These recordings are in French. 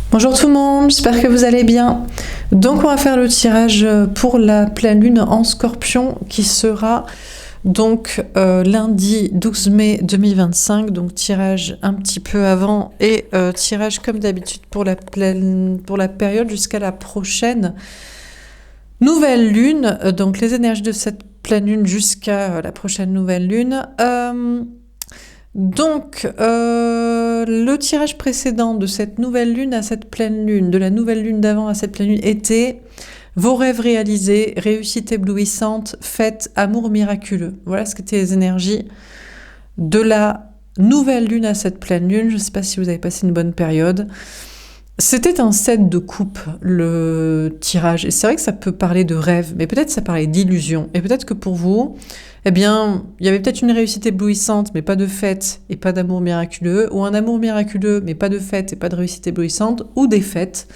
Bonjour tout le monde, j'espère que vous allez bien. Donc on va faire le tirage pour la pleine lune en Scorpion qui sera donc lundi 12 mai 2025, donc tirage un petit peu avant et tirage comme d'habitude pour la période jusqu'à la prochaine nouvelle lune, donc les énergies de cette pleine lune jusqu'à la prochaine nouvelle lune. Le tirage précédent de cette nouvelle lune à cette pleine lune, de la nouvelle lune d'avant à cette pleine lune, était vos rêves réalisés, réussite éblouissante, fête, amour miraculeux. Voilà ce qu'étaient les énergies de la nouvelle lune à cette pleine lune. Je ne sais pas si vous avez passé une bonne période. C'était un set de coupes, le tirage. Et c'est vrai que ça peut parler de rêve, mais peut-être ça parlait d'illusion. Et peut-être que pour vous, eh bien, il y avait peut-être une réussite éblouissante, mais pas de fête et pas d'amour miraculeux, ou un amour miraculeux, mais pas de fête et pas de réussite éblouissante, ou des fêtes,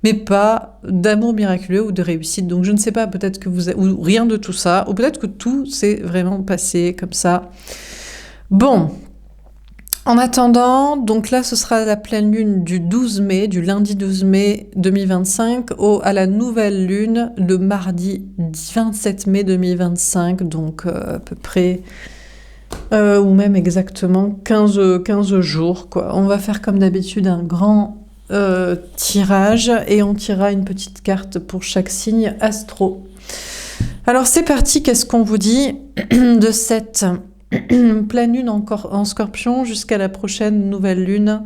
mais pas d'amour miraculeux ou de réussite. Donc je ne sais pas, peut-être que ou rien de tout ça, ou peut-être que tout s'est vraiment passé comme ça. Bon. En attendant, donc là, ce sera la pleine lune du 12 mai, du lundi 12 mai 2025, à la nouvelle lune, le mardi 27 mai 2025, donc à peu près, ou même exactement 15 jours, quoi. On va faire comme d'habitude un grand tirage et on tirera une petite carte pour chaque signe astro. Alors c'est parti, qu'est-ce qu'on vous dit de cette pleine lune en Scorpion jusqu'à la prochaine nouvelle lune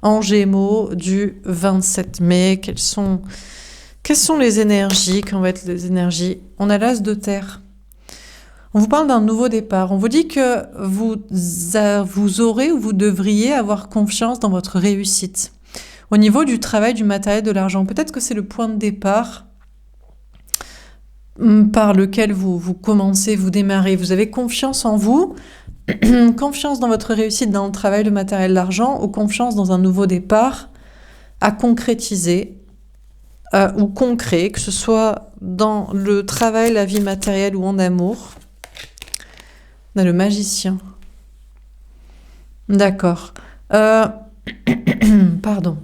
en Gémeaux du 27 mai. Quelles sont les énergies? Qu'en va être les énergies? On a l'as de terre. On vous parle d'un nouveau départ. On vous dit que vous aurez ou vous devriez avoir confiance dans votre réussite. Au niveau du travail, du matériel, de l'argent, peut-être que c'est le point de départ par lequel vous commencez, vous démarrez. Vous avez confiance en vous, confiance dans votre réussite, dans le travail, le matériel, l'argent, ou confiance dans un nouveau départ à concrétiser ou concret, que ce soit dans le travail, la vie matérielle ou en amour. On a le magicien. D'accord. Pardon.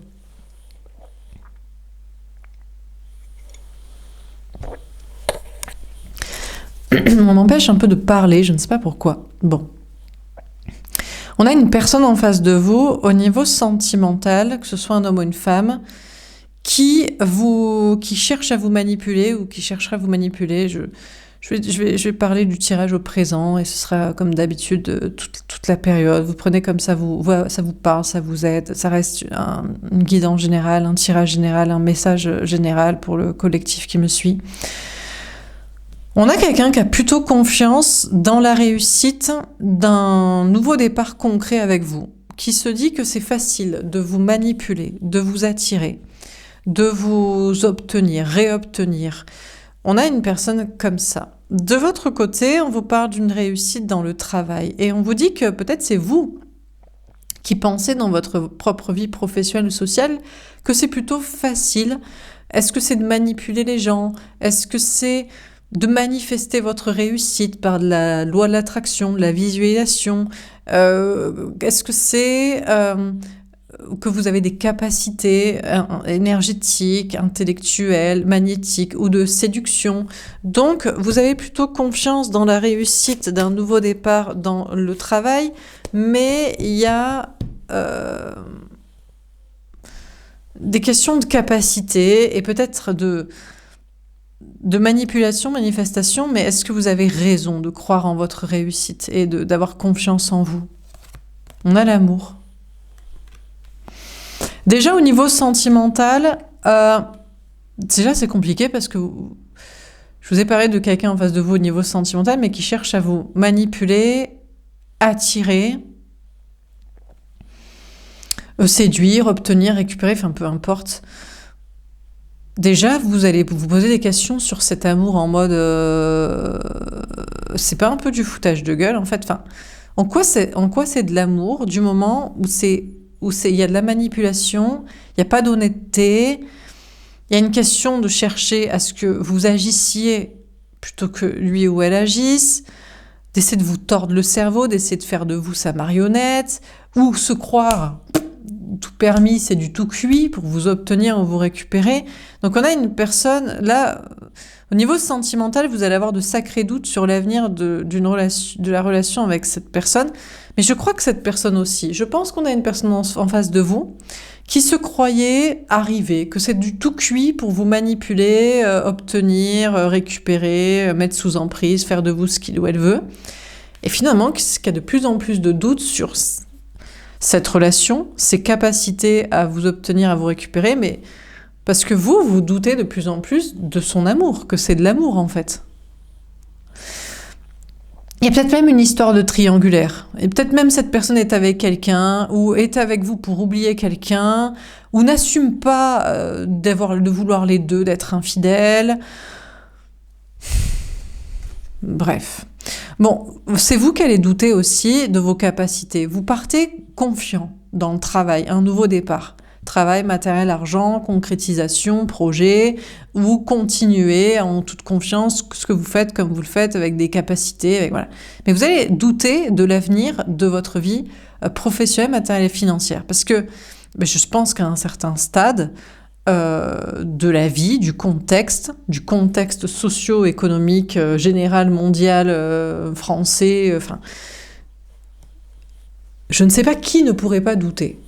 On m'empêche un peu de parler, je ne sais pas pourquoi. Bon. On a une personne en face de vous, au niveau sentimental, que ce soit un homme ou une femme, qui cherche à vous manipuler ou qui cherchera à vous manipuler. Je vais parler du tirage au présent et ce sera comme d'habitude toute la période. Vous prenez comme ça vous parle, ça vous aide. Ça reste un guide en général, un tirage général, un message général pour le collectif qui me suit. On a quelqu'un qui a plutôt confiance dans la réussite d'un nouveau départ concret avec vous, qui se dit que c'est facile de vous manipuler, de vous attirer, de vous obtenir, réobtenir. On a une personne comme ça. De votre côté, on vous parle d'une réussite dans le travail et on vous dit que peut-être c'est vous qui pensez dans votre propre vie professionnelle ou sociale que c'est plutôt facile. Est-ce que c'est de manipuler les gens? Est-ce que c'est de manifester votre réussite par la loi de l'attraction, de la visualisation? Est-ce que c'est que vous avez des capacités énergétiques, intellectuelles, magnétiques ou de séduction? Donc, vous avez plutôt confiance dans la réussite d'un nouveau départ dans le travail, mais il y a des questions de capacité et peut-être de manipulation, manifestation, mais est-ce que vous avez raison de croire en votre réussite et d'avoir confiance en vous? On a l'amour. Déjà au niveau sentimental, déjà c'est compliqué parce que je vous ai parlé de quelqu'un en face de vous au niveau sentimental, mais qui cherche à vous manipuler, attirer, séduire, obtenir, récupérer, enfin peu importe. Déjà, vous allez vous poser des questions sur cet amour en mode c'est pas un peu du foutage de gueule en fait. Enfin, en quoi c'est de l'amour du moment où il y a de la manipulation, il n'y a pas d'honnêteté, il y a une question de chercher à ce que vous agissiez plutôt que lui ou elle agisse, d'essayer de vous tordre le cerveau, d'essayer de faire de vous sa marionnette, ou se croire tout permis, c'est du tout cuit pour vous obtenir ou vous récupérer. Donc on a une personne, là, au niveau sentimental, vous allez avoir de sacrés doutes sur l'avenir de la relation avec cette personne. Mais je crois que cette personne aussi, je pense qu'on a une personne en face de vous qui se croyait arriver, que c'est du tout cuit pour vous manipuler, obtenir, récupérer, mettre sous emprise, faire de vous ce qu'il ou elle veut. Et finalement, qu'il y a de plus en plus de doutes sur cette relation, ses capacités à vous obtenir, à vous récupérer, mais parce que vous doutez de plus en plus de son amour, que c'est de l'amour en fait. Il y a peut-être même une histoire de triangulaire. Et peut-être même cette personne est avec quelqu'un, ou est avec vous pour oublier quelqu'un, ou n'assume pas de vouloir les deux, d'être infidèle. Bref. Bon, c'est vous qui allez douter aussi de vos capacités. Vous partez confiant dans le travail, un nouveau départ. Travail, matériel, argent, concrétisation, projet, vous continuez en toute confiance ce que vous faites comme vous le faites, avec des capacités, voilà. Mais vous allez douter de l'avenir de votre vie professionnelle, matérielle et financière. Parce que je pense qu'à un certain stade de la vie, du contexte socio-économique général, mondial, français, je ne sais pas qui ne pourrait pas douter.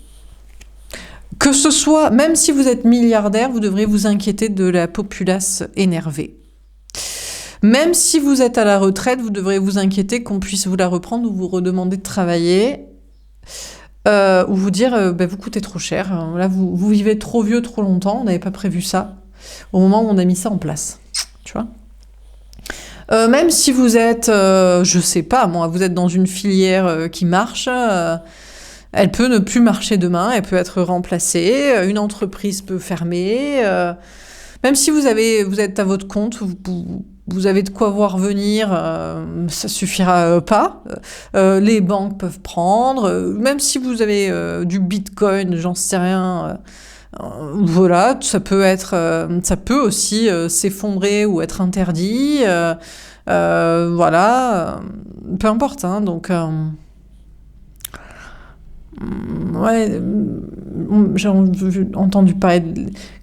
Que ce soit, même si vous êtes milliardaire, vous devrez vous inquiéter de la populace énervée. Même si vous êtes à la retraite, vous devrez vous inquiéter qu'on puisse vous la reprendre ou vous redemander de travailler, ou vous dire vous coûtez trop cher, là vous vivez trop vieux trop longtemps, on n'avait pas prévu ça, au moment où on a mis ça en place. Tu vois ? Même si vous êtes, je sais pas moi, vous êtes dans une filière qui marche, elle peut ne plus marcher demain, elle peut être remplacée, une entreprise peut fermer, même si vous êtes à votre compte, vous avez de quoi voir venir, ça suffira pas, les banques peuvent prendre, même si vous avez du bitcoin, j'en sais rien, voilà, ça peut aussi s'effondrer ou être interdit, voilà, peu importe, hein, donc... ouais, j'ai entendu parler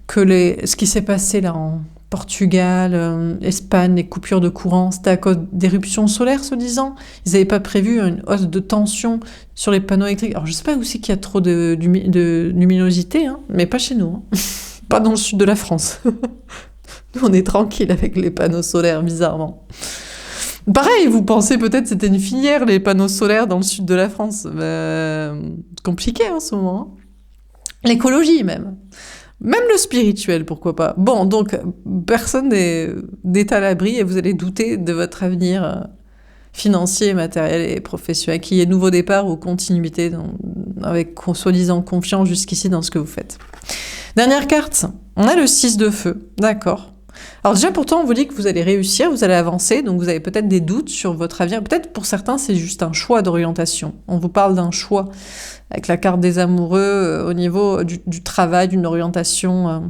que ce qui s'est passé là en Portugal, Espagne, les coupures de courant, c'était à cause d'éruptions solaires, soi-disant. Ils n'avaient pas prévu une hausse de tension sur les panneaux électriques. Alors je sais pas aussi qu'il y a trop de luminosité, hein, mais pas chez nous, hein. Pas dans le sud de la France. Nous on est tranquille avec les panneaux solaires, bizarrement. Pareil, vous pensez peut-être que c'était une filière, les panneaux solaires dans le sud de la France. Compliqué en ce moment. L'écologie même. Même le spirituel, pourquoi pas. Bon, donc, personne n'est à l'abri et vous allez douter de votre avenir financier, matériel et professionnel, qu'il y ait nouveau départ ou continuité avec soi-disant confiance jusqu'ici dans ce que vous faites. Dernière carte, on a le 6 de feu. D'accord. Alors déjà, pourtant, on vous dit que vous allez réussir, vous allez avancer, donc vous avez peut-être des doutes sur votre avenir. Peut-être pour certains, c'est juste un choix d'orientation. On vous parle d'un choix avec la carte des amoureux au niveau du travail, d'une orientation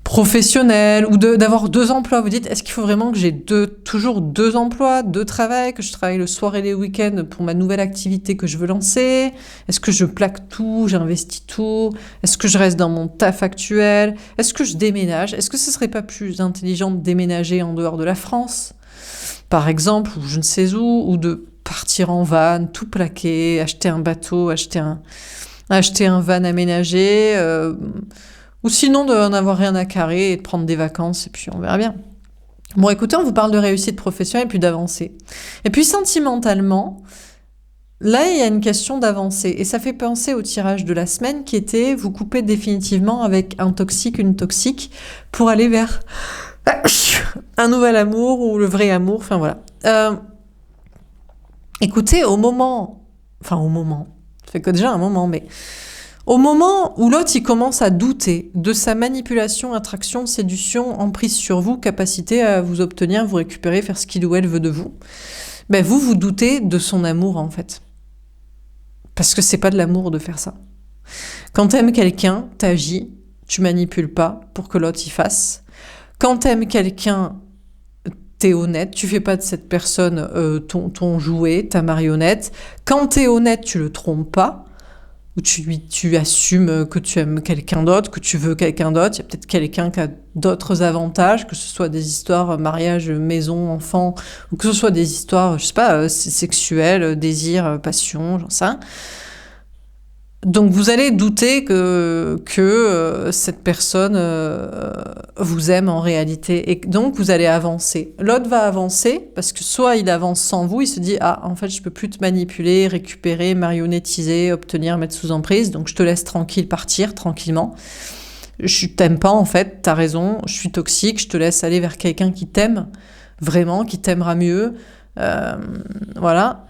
professionnelle ou d'avoir 2 emplois. Vous dites, est-ce qu'il faut vraiment que j'ai toujours 2 emplois, 2 travails, que je travaille le soir et les week-ends pour ma nouvelle activité que je veux lancer? Est-ce que je plaque tout, j'investis tout? Est-ce que je reste dans mon taf actuel? Est-ce que je déménage? Est-ce que ce serait pas plus intelligent de déménager en dehors de la France, par exemple, ou je ne sais où, ou de partir en van, tout plaquer, acheter un bateau, acheter un van aménagé, ou sinon de n'avoir rien à carrer et de prendre des vacances, et puis on verra bien. Bon, écoutez, on vous parle de réussite professionnelle et puis d'avancer. Et puis sentimentalement, là, il y a une question d'avancer. Et ça fait penser au tirage de la semaine qui était vous couper définitivement avec un toxique, une toxique, pour aller vers un nouvel amour ou le vrai amour, enfin voilà. Écoutez, ça fait que déjà un moment, mais... Au moment où l'autre il commence à douter de sa manipulation, attraction, séduction, emprise sur vous, capacité à vous obtenir, vous récupérer, faire ce qu'il ou elle veut de vous, vous doutez de son amour en fait. Parce que c'est pas de l'amour de faire ça. Quand t'aimes quelqu'un, t'agis, tu manipules pas pour que l'autre y fasse. Quand t'aimes quelqu'un, t'es honnête, tu fais pas de cette personne ton jouet, ta marionnette. Quand t'es honnête, tu le trompes pas. où tu assumes que tu aimes quelqu'un d'autre, que tu veux quelqu'un d'autre. Il y a peut-être quelqu'un qui a d'autres avantages, que ce soit des histoires mariage, maison, enfant, ou que ce soit des histoires, je sais pas, sexuelles, désir, passion, j'en sais rien. Donc vous allez douter que cette personne vous aime en réalité, et donc vous allez avancer. L'autre va avancer parce que soit il avance sans vous, il se dit ah en fait je peux plus te manipuler, récupérer, marionnettiser, obtenir, mettre sous emprise, donc je te laisse tranquille partir tranquillement. Je t'aime pas en fait, t'as raison, je suis toxique, je te laisse aller vers quelqu'un qui t'aime vraiment, qui t'aimera mieux, voilà.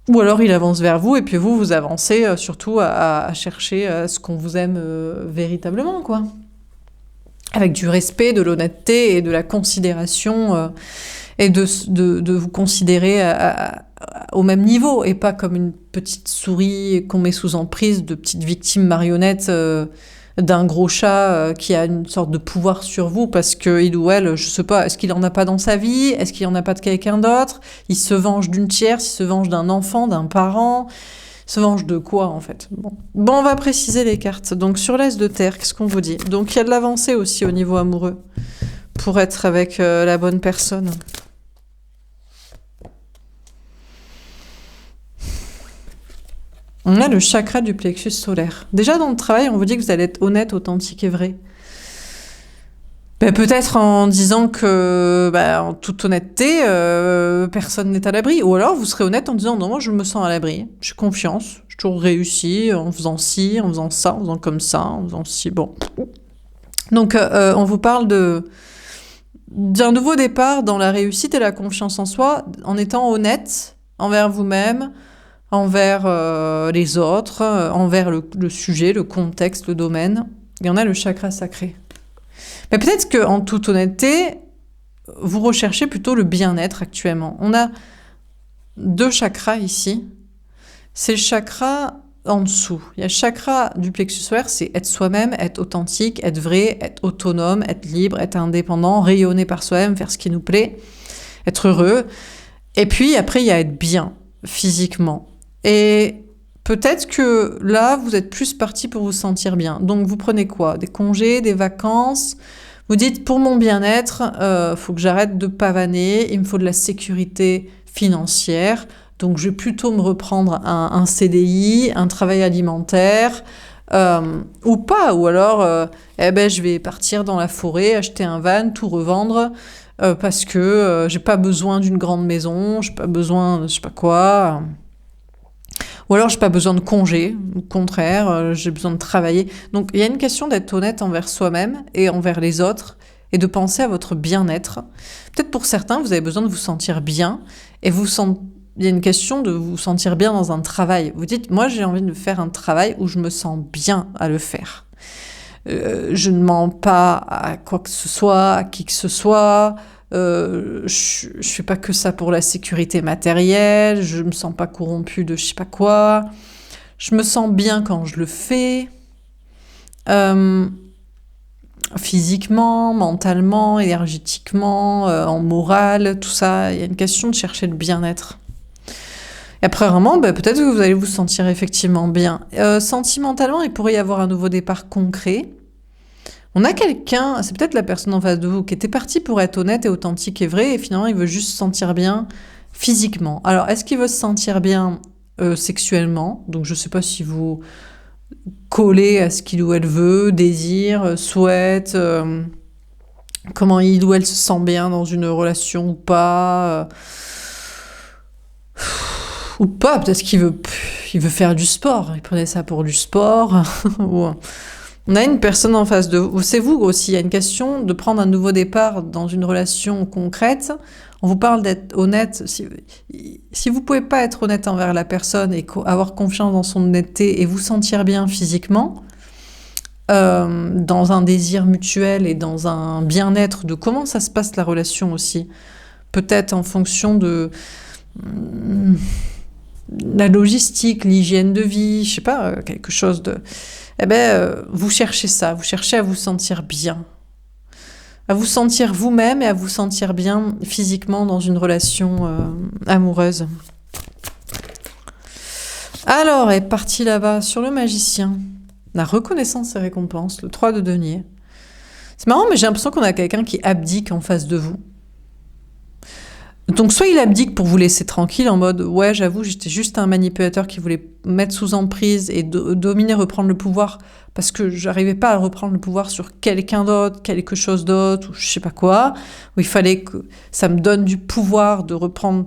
Ou alors il avance vers vous et puis vous avancez surtout à chercher ce qu'on vous aime véritablement, quoi. Avec du respect, de l'honnêteté et de la considération et de vous considérer au même niveau et pas comme une petite souris qu'on met sous emprise de petite victime marionnette d'un gros chat qui a une sorte de pouvoir sur vous parce qu'il ou elle, je sais pas, est-ce qu'il en a pas dans sa vie? Est-ce qu'il en a pas de quelqu'un d'autre? Il se venge d'une tierce, il se venge d'un enfant, d'un parent, il se venge de quoi en fait? Bon, on va préciser les cartes. Donc sur l'As de terre, qu'est-ce qu'on vous dit? Donc il y a de l'avancée aussi au niveau amoureux pour être avec la bonne personne. On a le chakra du plexus solaire. Déjà dans le travail, on vous dit que vous allez être honnête, authentique et vrai. Peut-être en disant que, en toute honnêteté, personne n'est à l'abri. Ou alors vous serez honnête en disant non, moi je me sens à l'abri, j'ai confiance, j'ai toujours réussi en faisant ci, en faisant ça, en faisant comme ça, en faisant ci. Bon. Donc on vous parle d'un nouveau départ dans la réussite et la confiance en soi, en étant honnête envers vous-même, envers les autres, envers le sujet, le contexte, le domaine. Il y en a le chakra sacré. Mais peut-être qu'en toute honnêteté, vous recherchez plutôt le bien-être actuellement. On a 2 chakras ici. C'est le chakra en dessous. Il y a le chakra du plexus solaire, c'est être soi-même, être authentique, être vrai, être autonome, être libre, être indépendant, rayonner par soi-même, faire ce qui nous plaît, être heureux. Et puis après, il y a être bien, physiquement. Et peut-être que là, vous êtes plus parti pour vous sentir bien. Donc, vous prenez quoi? Des congés, des vacances? Vous dites, pour mon bien-être, faut que j'arrête de pavaner, il me faut de la sécurité financière. Donc, je vais plutôt me reprendre un CDI, un travail alimentaire, ou pas. Ou alors, je vais partir dans la forêt, acheter un van, tout revendre, parce que j'ai pas besoin d'une grande maison, j'ai pas besoin de je sais pas quoi... Ou alors, j'ai pas besoin de congé, au contraire, j'ai besoin de travailler. Donc, il y a une question d'être honnête envers soi-même et envers les autres et de penser à votre bien-être. Peut-être pour certains, vous avez besoin de vous sentir bien et il y a une question de vous sentir bien dans un travail. Vous dites, moi, j'ai envie de faire un travail où je me sens bien à le faire. Je ne mens pas à quoi que ce soit, à qui que ce soit. Je fais pas que ça pour la sécurité matérielle, je me sens pas corrompue de je sais pas quoi, je me sens bien quand je le fais, physiquement, mentalement, énergétiquement, en morale, tout ça, il y a une question de chercher le bien-être. Et après, vraiment, peut-être que vous allez vous sentir effectivement bien. Sentimentalement, il pourrait y avoir un nouveau départ concret. On a quelqu'un, c'est peut-être la personne en face de vous, qui était partie pour être honnête et authentique et vrai, et finalement il veut juste se sentir bien physiquement. Alors, est-ce qu'il veut se sentir bien sexuellement? Donc je sais pas si vous collez à ce qu'il ou elle veut, désire, souhaite, comment il ou elle se sent bien dans une relation ou pas. Ou pas, peut-être qu'il veut faire du sport, il prenait ça pour du sport, ou... On a une personne en face de vous, c'est vous aussi, il y a une question de prendre un nouveau départ dans une relation concrète. On vous parle d'être honnête. Si vous pouvez pas être honnête envers la personne et avoir confiance dans son honnêteté et vous sentir bien physiquement, dans un désir mutuel et dans un bien-être de comment ça se passe la relation aussi, peut-être en fonction de la logistique, l'hygiène de vie, je sais pas, quelque chose de... vous cherchez ça, vous cherchez à vous sentir bien. À vous sentir vous-même et à vous sentir bien physiquement dans une relation amoureuse. Alors, est parti là-bas sur le magicien. La reconnaissance et récompense, le 3 de denier. C'est marrant, mais j'ai l'impression qu'on a quelqu'un qui abdique en face de vous. Donc soit il abdique pour vous laisser tranquille en mode ouais j'avoue j'étais juste un manipulateur qui voulait mettre sous emprise et dominer, reprendre le pouvoir parce que j'arrivais pas à reprendre le pouvoir sur quelqu'un d'autre, quelque chose d'autre ou je sais pas quoi, où il fallait que ça me donne du pouvoir de reprendre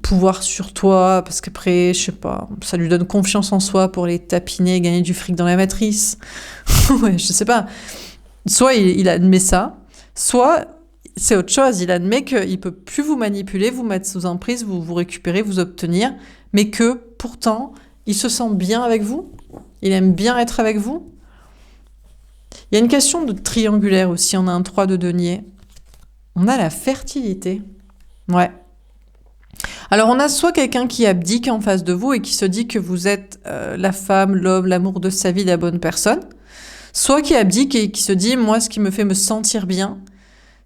pouvoir sur toi parce qu'après je sais pas ça lui donne confiance en soi pour les tapiner, gagner du fric dans la matrice. Ouais je sais pas, soit il admet ça, soit c'est autre chose, il admet qu'il ne peut plus vous manipuler, vous mettre sous emprise, vous récupérer, vous obtenir, mais que pourtant, il se sent bien avec vous, il aime bien être avec vous. Il y a une question de triangulaire aussi, on a un 3 de denier. On a la fertilité. Ouais. Alors on a soit quelqu'un qui abdique en face de vous et qui se dit que vous êtes la femme, l'homme, l'amour de sa vie, la bonne personne, soit qui abdique et qui se dit, moi ce qui me fait me sentir bien,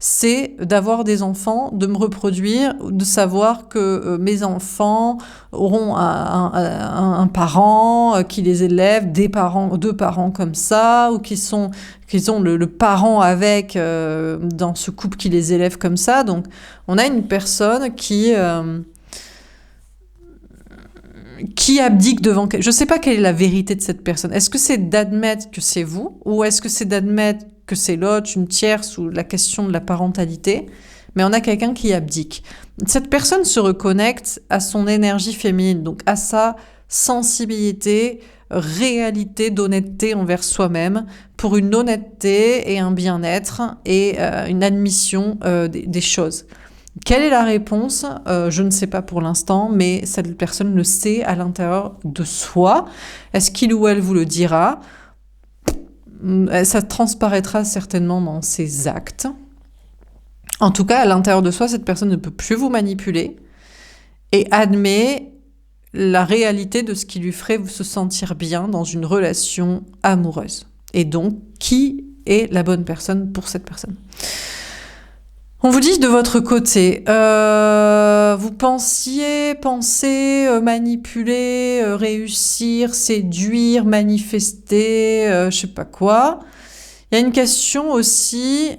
c'est d'avoir des enfants, de me reproduire, de savoir que mes enfants auront un parent qui les élève, deux parents comme ça, ou qu'ils ont le parent avec dans ce couple qui les élève comme ça. Donc, on a une personne qui abdique devant... Je ne sais pas quelle est la vérité de cette personne. Est-ce que c'est d'admettre que c'est vous, ou est-ce que c'est d'admettre que c'est l'autre, une tierce, ou la question de la parentalité, mais on a quelqu'un qui abdique. Cette personne se reconnecte à son énergie féminine, donc à sa sensibilité, réalité d'honnêteté envers soi-même, pour une honnêteté et un bien-être et une admission des choses. Quelle est la réponse ? Je ne sais pas pour l'instant, mais cette personne le sait à l'intérieur de soi. Est-ce qu'il ou elle vous le dira ? Ça transparaîtra certainement dans ses actes. En tout cas, à l'intérieur de soi, cette personne ne peut plus vous manipuler et admet la réalité de ce qui lui ferait se sentir bien dans une relation amoureuse. Et donc, qui est la bonne personne pour cette personne ? On vous dit de votre côté, vous pensez manipuler, réussir, séduire, manifester, je sais pas quoi. Il y a une question aussi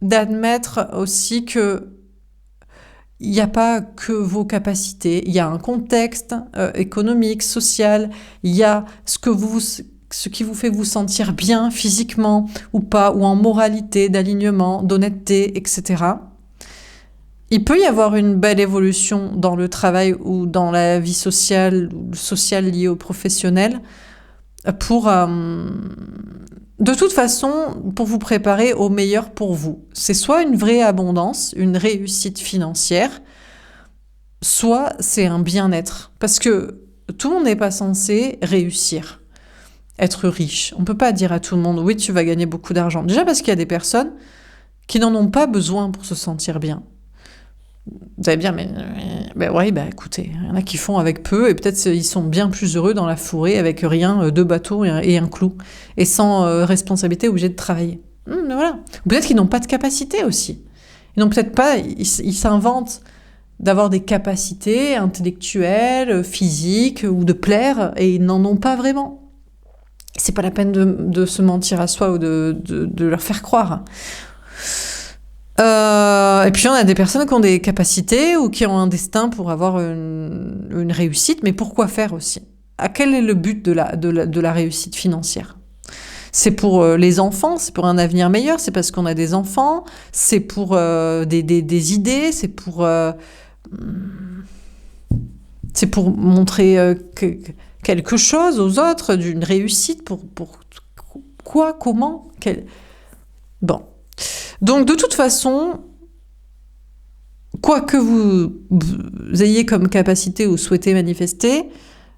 d'admettre aussi que il n'y a pas que vos capacités, il y a un contexte économique, social, il y a ce qui vous fait vous sentir bien physiquement ou pas, ou en moralité, d'alignement, d'honnêteté, etc. Il peut y avoir une belle évolution dans le travail ou dans la vie sociale liée au professionnel pour, de toute façon, pour vous préparer au meilleur pour vous. C'est soit une vraie abondance, une réussite financière, soit c'est un bien-être. Parce que tout le monde n'est pas censé réussir. Être riche. On ne peut pas dire à tout le monde, oui, tu vas gagner beaucoup d'argent. Déjà parce qu'il y a des personnes qui n'en ont pas besoin pour se sentir bien. Vous allez bien, écoutez, il y en a qui font avec peu et peut-être ils sont bien plus heureux dans la forêt avec rien, 2 bateaux et un clou, et sans responsabilité, obligés de travailler. Mais voilà. Ou peut-être qu'ils n'ont pas de capacité aussi. Ils n'ont peut-être pas, ils s'inventent d'avoir des capacités intellectuelles, physiques ou de plaire et ils n'en ont pas vraiment. C'est pas la peine de se mentir à soi ou de leur faire croire. Et puis on a des personnes qui ont des capacités ou qui ont un destin pour avoir une réussite, mais pourquoi faire aussi ? Quel est le but de la réussite financière ? C'est pour les enfants, c'est pour un avenir meilleur, c'est parce qu'on a des enfants, c'est pour des idées, c'est pour montrer quelque chose aux autres, d'une réussite, pour quoi, comment, Bon. Donc, de toute façon, quoi que vous ayez comme capacité ou souhaitez manifester,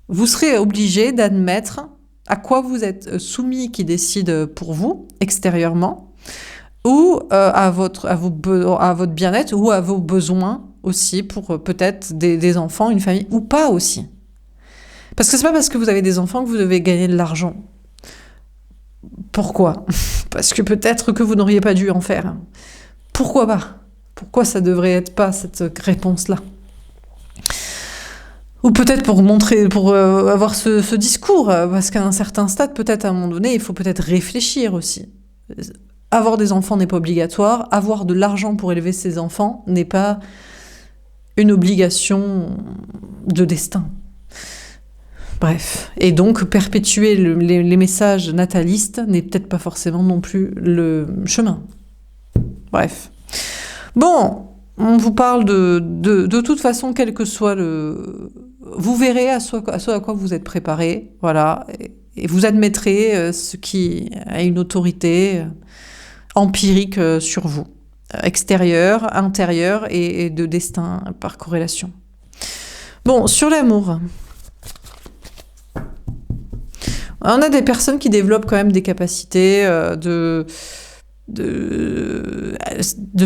vous serez obligé d'admettre à quoi vous êtes soumis qui décide pour vous, extérieurement, ou à votre bien-être, ou à vos besoins aussi, pour peut-être des enfants, une famille, ou pas aussi. Parce que c'est pas parce que vous avez des enfants que vous devez gagner de l'argent. Pourquoi ? Parce que peut-être que vous n'auriez pas dû en faire. Pourquoi pas ? Pourquoi ça devrait être pas cette réponse-là ? Ou peut-être pour avoir ce discours, parce qu'à un certain stade, peut-être à un moment donné, il faut peut-être réfléchir aussi. Avoir des enfants n'est pas obligatoire, avoir de l'argent pour élever ses enfants n'est pas une obligation de destin. Bref. Et donc, perpétuer les messages natalistes n'est peut-être pas forcément non plus le chemin. Bref. Bon, on vous parle de toute façon, quel que soit le... Vous verrez à ce à quoi vous êtes préparé, voilà, et vous admettrez ce qui a une autorité empirique sur vous, extérieure, intérieure et de destin par corrélation. Bon, sur l'amour. On a des personnes qui développent quand même des capacités de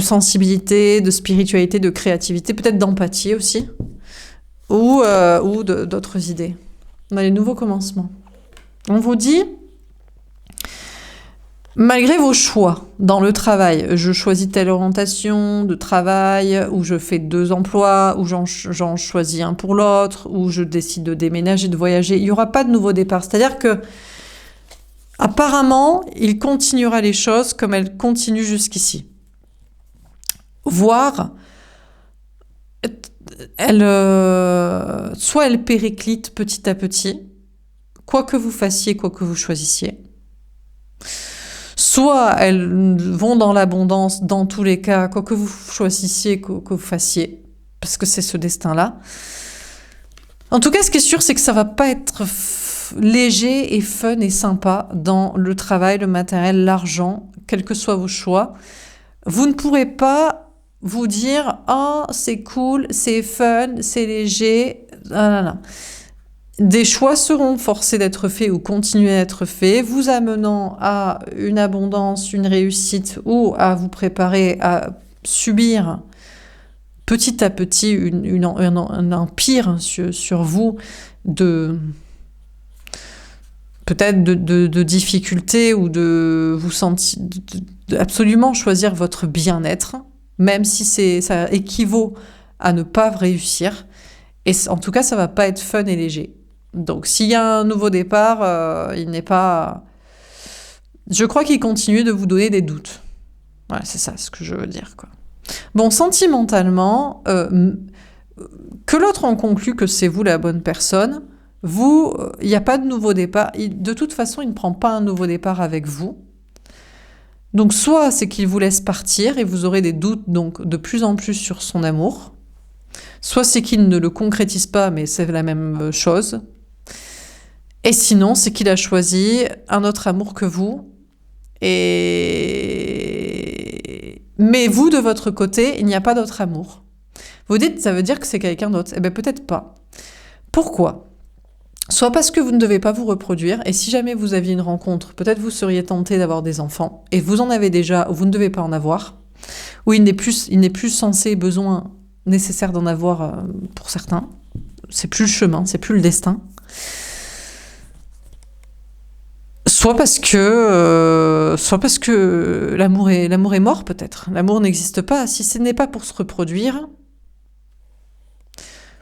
sensibilité, de spiritualité, de créativité, peut-être d'empathie aussi, ou d'autres idées. On a les nouveaux commencements. On vous dit, malgré vos choix dans le travail, je choisis telle orientation de travail, ou je fais 2 emplois, ou j'en choisis un pour l'autre, ou je décide de déménager, de voyager, il n'y aura pas de nouveau départ. C'est-à-dire que apparemment, il continuera les choses comme elles continuent jusqu'ici. Voire, soit elles périclitent petit à petit, quoi que vous fassiez, quoi que vous choisissiez. Soit elles vont dans l'abondance dans tous les cas, quoi que vous choisissiez, quoi que vous fassiez, parce que c'est ce destin-là. En tout cas, ce qui est sûr, c'est que ça va pas être léger et fun et sympa dans le travail, le matériel, l'argent, quels que soient vos choix. Vous ne pourrez pas vous dire « Ah, c'est cool, c'est fun, c'est léger. » Des choix seront forcés d'être faits ou continuer à être faits, vous amenant à une abondance, une réussite ou à vous préparer à subir petit à petit un empire sur vous peut-être de difficultés ou de vous sentir absolument choisir votre bien-être, même si ça équivaut à ne pas réussir. Et en tout cas, ça va pas être fun et léger. Donc, s'il y a un nouveau départ, il n'est pas... Je crois qu'il continue de vous donner des doutes. Voilà, c'est ça ce que je veux dire, quoi. Bon, sentimentalement, que l'autre en conclut que c'est vous la bonne personne, il n'y a pas de nouveau départ. De toute façon, il ne prend pas un nouveau départ avec vous. Donc, soit c'est qu'il vous laisse partir et vous aurez des doutes donc de plus en plus sur son amour, soit c'est qu'il ne le concrétise pas, mais c'est la même chose. Et sinon, c'est qu'il a choisi un autre amour que vous. Mais vous, de votre côté, il n'y a pas d'autre amour. Vous dites, ça veut dire que c'est quelqu'un d'autre. Eh bien, peut-être pas. Pourquoi ? Soit parce que vous ne devez pas vous reproduire, et si jamais vous aviez une rencontre, peut-être vous seriez tenté d'avoir des enfants, et vous en avez déjà, ou vous ne devez pas en avoir, ou il n'est plus besoin nécessaire d'en avoir pour certains. C'est plus le chemin, c'est plus le destin. Soit parce que l'amour est mort, peut-être. L'amour n'existe pas. Si ce n'est pas pour se reproduire,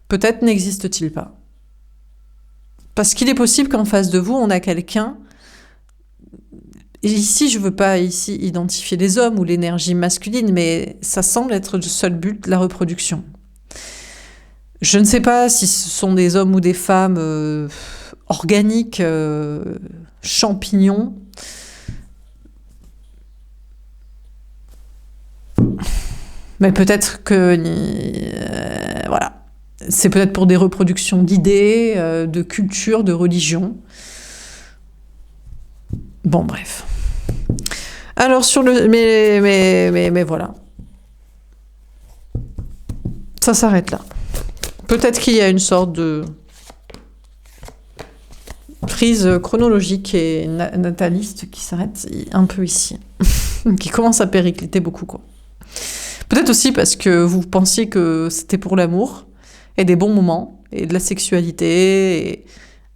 peut-être n'existe-t-il pas. Parce qu'il est possible qu'en face de vous, on a quelqu'un... Et ici, je ne veux pas identifier les hommes ou l'énergie masculine, mais ça semble être le seul but, la reproduction. Je ne sais pas si ce sont des hommes ou des femmes organiques, champignons. Mais peut-être que... voilà. C'est peut-être pour des reproductions d'idées, de culture, de religion. Bon, bref. Alors, mais voilà. Ça s'arrête là. Peut-être qu'il y a une sorte de prise chronologique et nataliste qui s'arrête un peu ici. Qui commence à péricliter beaucoup, quoi. Peut-être aussi parce que vous pensiez que c'était pour l'amour et des bons moments et de la sexualité et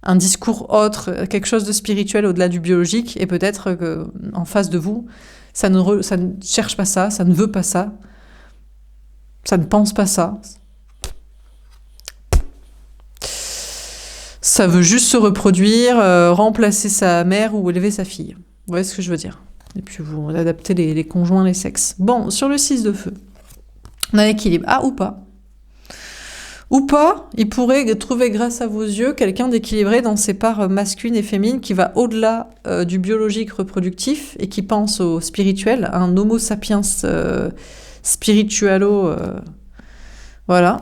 un discours autre, quelque chose de spirituel au-delà du biologique, et peut-être qu'en face de vous, ça ne cherche pas ça, ça ne veut pas ça, ça ne pense pas ça. Ça veut juste se reproduire, remplacer sa mère ou élever sa fille. Vous voyez ce que je veux dire? Et puis vous adaptez les conjoints, les sexes. Bon, sur le 6 de feu, on a l'équilibre. Ah, ou pas. Ou pas, il pourrait trouver grâce à vos yeux quelqu'un d'équilibré dans ses parts masculines et féminines qui va au-delà du biologique reproductif et qui pense au spirituel, un homo sapiens spiritualo. Voilà.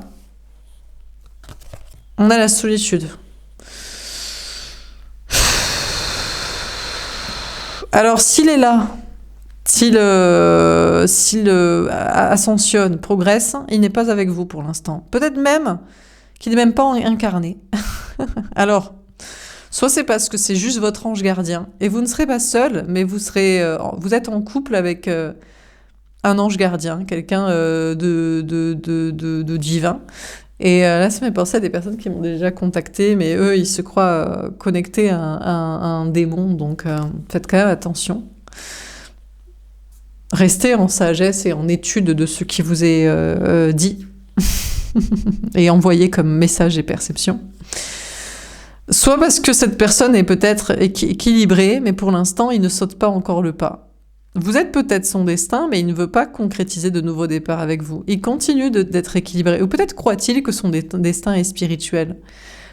On a la solitude. Alors, s'il est là, s'il ascensionne, progresse, il n'est pas avec vous pour l'instant. Peut-être même qu'il n'est même pas incarné. Alors, soit c'est parce que c'est juste votre ange gardien, et vous ne serez pas seul, mais vous êtes en couple avec un ange gardien, quelqu'un de divin. Et là, ça m'a pensé à des personnes qui m'ont déjà contacté, mais eux, ils se croient connectés à un démon, donc faites quand même attention. Restez en sagesse et en étude de ce qui vous est dit et envoyé comme message et perception. Soit parce que cette personne est peut-être équilibrée, mais pour l'instant, il ne saute pas encore le pas. Vous êtes peut-être son destin, mais il ne veut pas concrétiser de nouveaux départs avec vous. Il continue d'être équilibré. Ou peut-être croit-il que son destin est spirituel.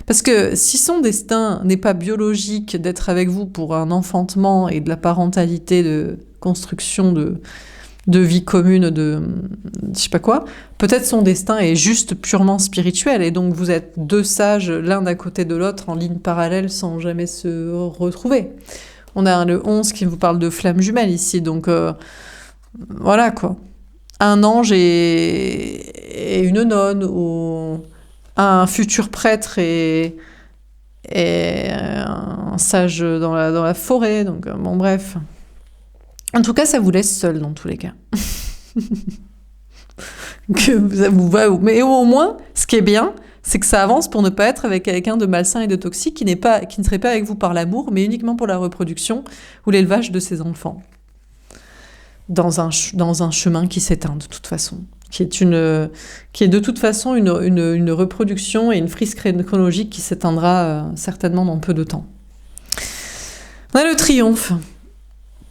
Parce que si son destin n'est pas biologique d'être avec vous pour un enfantement et de la parentalité, de construction de vie commune, de je sais pas quoi, peut-être son destin est juste purement spirituel. Et donc vous êtes deux sages l'un à côté de l'autre en ligne parallèle sans jamais se retrouver. On a le 11 qui vous parle de flamme jumelle ici, donc voilà quoi. Un ange et une nonne, ou un futur prêtre et un sage dans la forêt, donc bon bref. En tout cas, ça vous laisse seul dans tous les cas. Mais au moins, ce qui est bien, c'est que ça avance pour ne pas être avec quelqu'un de malsain et de toxique qui ne serait pas avec vous par l'amour, mais uniquement pour la reproduction ou l'élevage de ses enfants. Dans un chemin qui s'éteint de toute façon. Qui est de toute façon une reproduction et une frise chronologique qui s'éteindra certainement dans peu de temps. On a le triomphe.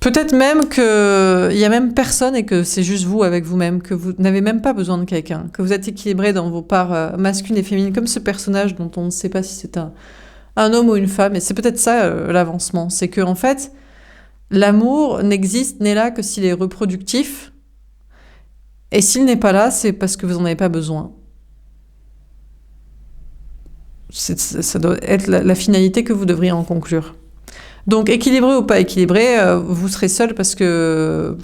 Peut-être même qu'il n'y a même personne et que c'est juste vous avec vous-même, que vous n'avez même pas besoin de quelqu'un, que vous êtes équilibré dans vos parts masculines et féminines, comme ce personnage dont on ne sait pas si c'est un homme ou une femme. Et c'est peut-être ça l'avancement, c'est que en fait, l'amour n'est là que s'il est reproductif, et s'il n'est pas là, c'est parce que vous n'en avez pas besoin. Ça doit être la finalité que vous devriez en conclure. Donc, équilibré ou pas équilibré, vous serez seul parce que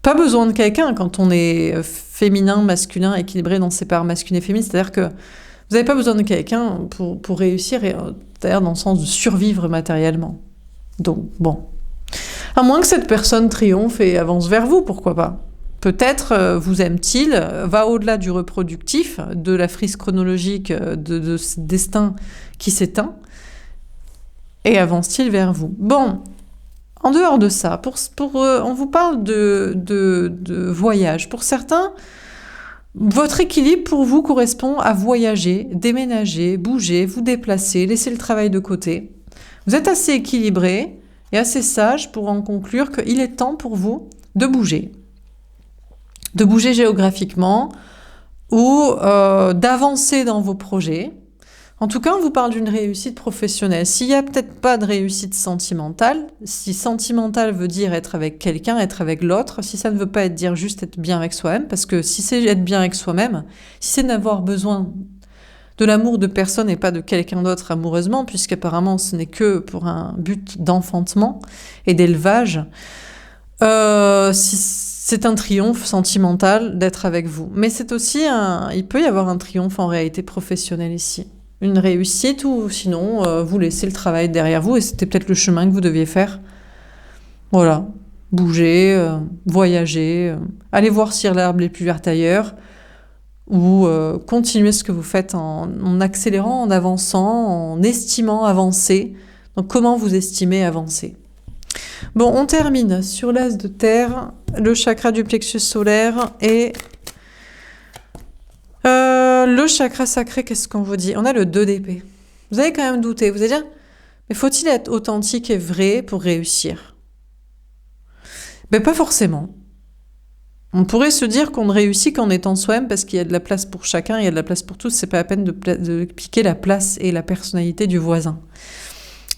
pas besoin de quelqu'un quand on est féminin, masculin, équilibré dans ses parts masculines et féminines. C'est-à-dire que vous n'avez pas besoin de quelqu'un pour réussir, c'est-à-dire dans le sens de survivre matériellement. Donc, bon. À moins que cette personne triomphe et avance vers vous, pourquoi pas. Peut-être vous aime-t-il, va au-delà du reproductif, de la frise chronologique de ce destin qui s'éteint, et avance-t-il vers vous. Bon, en dehors de ça, on vous parle de voyage. Pour certains, votre équilibre pour vous correspond à voyager, déménager, bouger, vous déplacer, laisser le travail de côté. Vous êtes assez équilibré et assez sage pour en conclure qu'il est temps pour vous de bouger. De bouger géographiquement ou d'avancer dans vos projets. En tout cas, on vous parle d'une réussite professionnelle. S'il n'y a peut-être pas de réussite sentimentale, si sentimental veut dire être avec quelqu'un, être avec l'autre, si ça ne veut pas dire juste être bien avec soi-même, parce que si c'est être bien avec soi-même, si c'est n'avoir besoin de l'amour de personne et pas de quelqu'un d'autre amoureusement, puisqu'apparemment ce n'est que pour un but d'enfantement et d'élevage, c'est un triomphe sentimental d'être avec vous. Mais c'est aussi il peut y avoir un triomphe en réalité professionnelle ici. Une réussite ou sinon vous laissez le travail derrière vous et c'était peut-être le chemin que vous deviez faire. Voilà, bouger, voyager, aller voir si l'herbe est plus verte ailleurs ou continuer ce que vous faites en accélérant, en avançant, en estimant avancer. Donc comment vous estimez avancer? Bon, on termine sur l'as de terre, le chakra du plexus solaire et le chakra sacré, qu'est-ce qu'on vous dit? On a le 2 d'épée. Vous allez quand même douter. Vous allez dire, mais faut-il être authentique et vrai pour réussir? Ben pas forcément. On pourrait se dire qu'on ne réussit qu'en étant soi-même parce qu'il y a de la place pour chacun, il y a de la place pour tous. C'est pas la peine de piquer la place et la personnalité du voisin.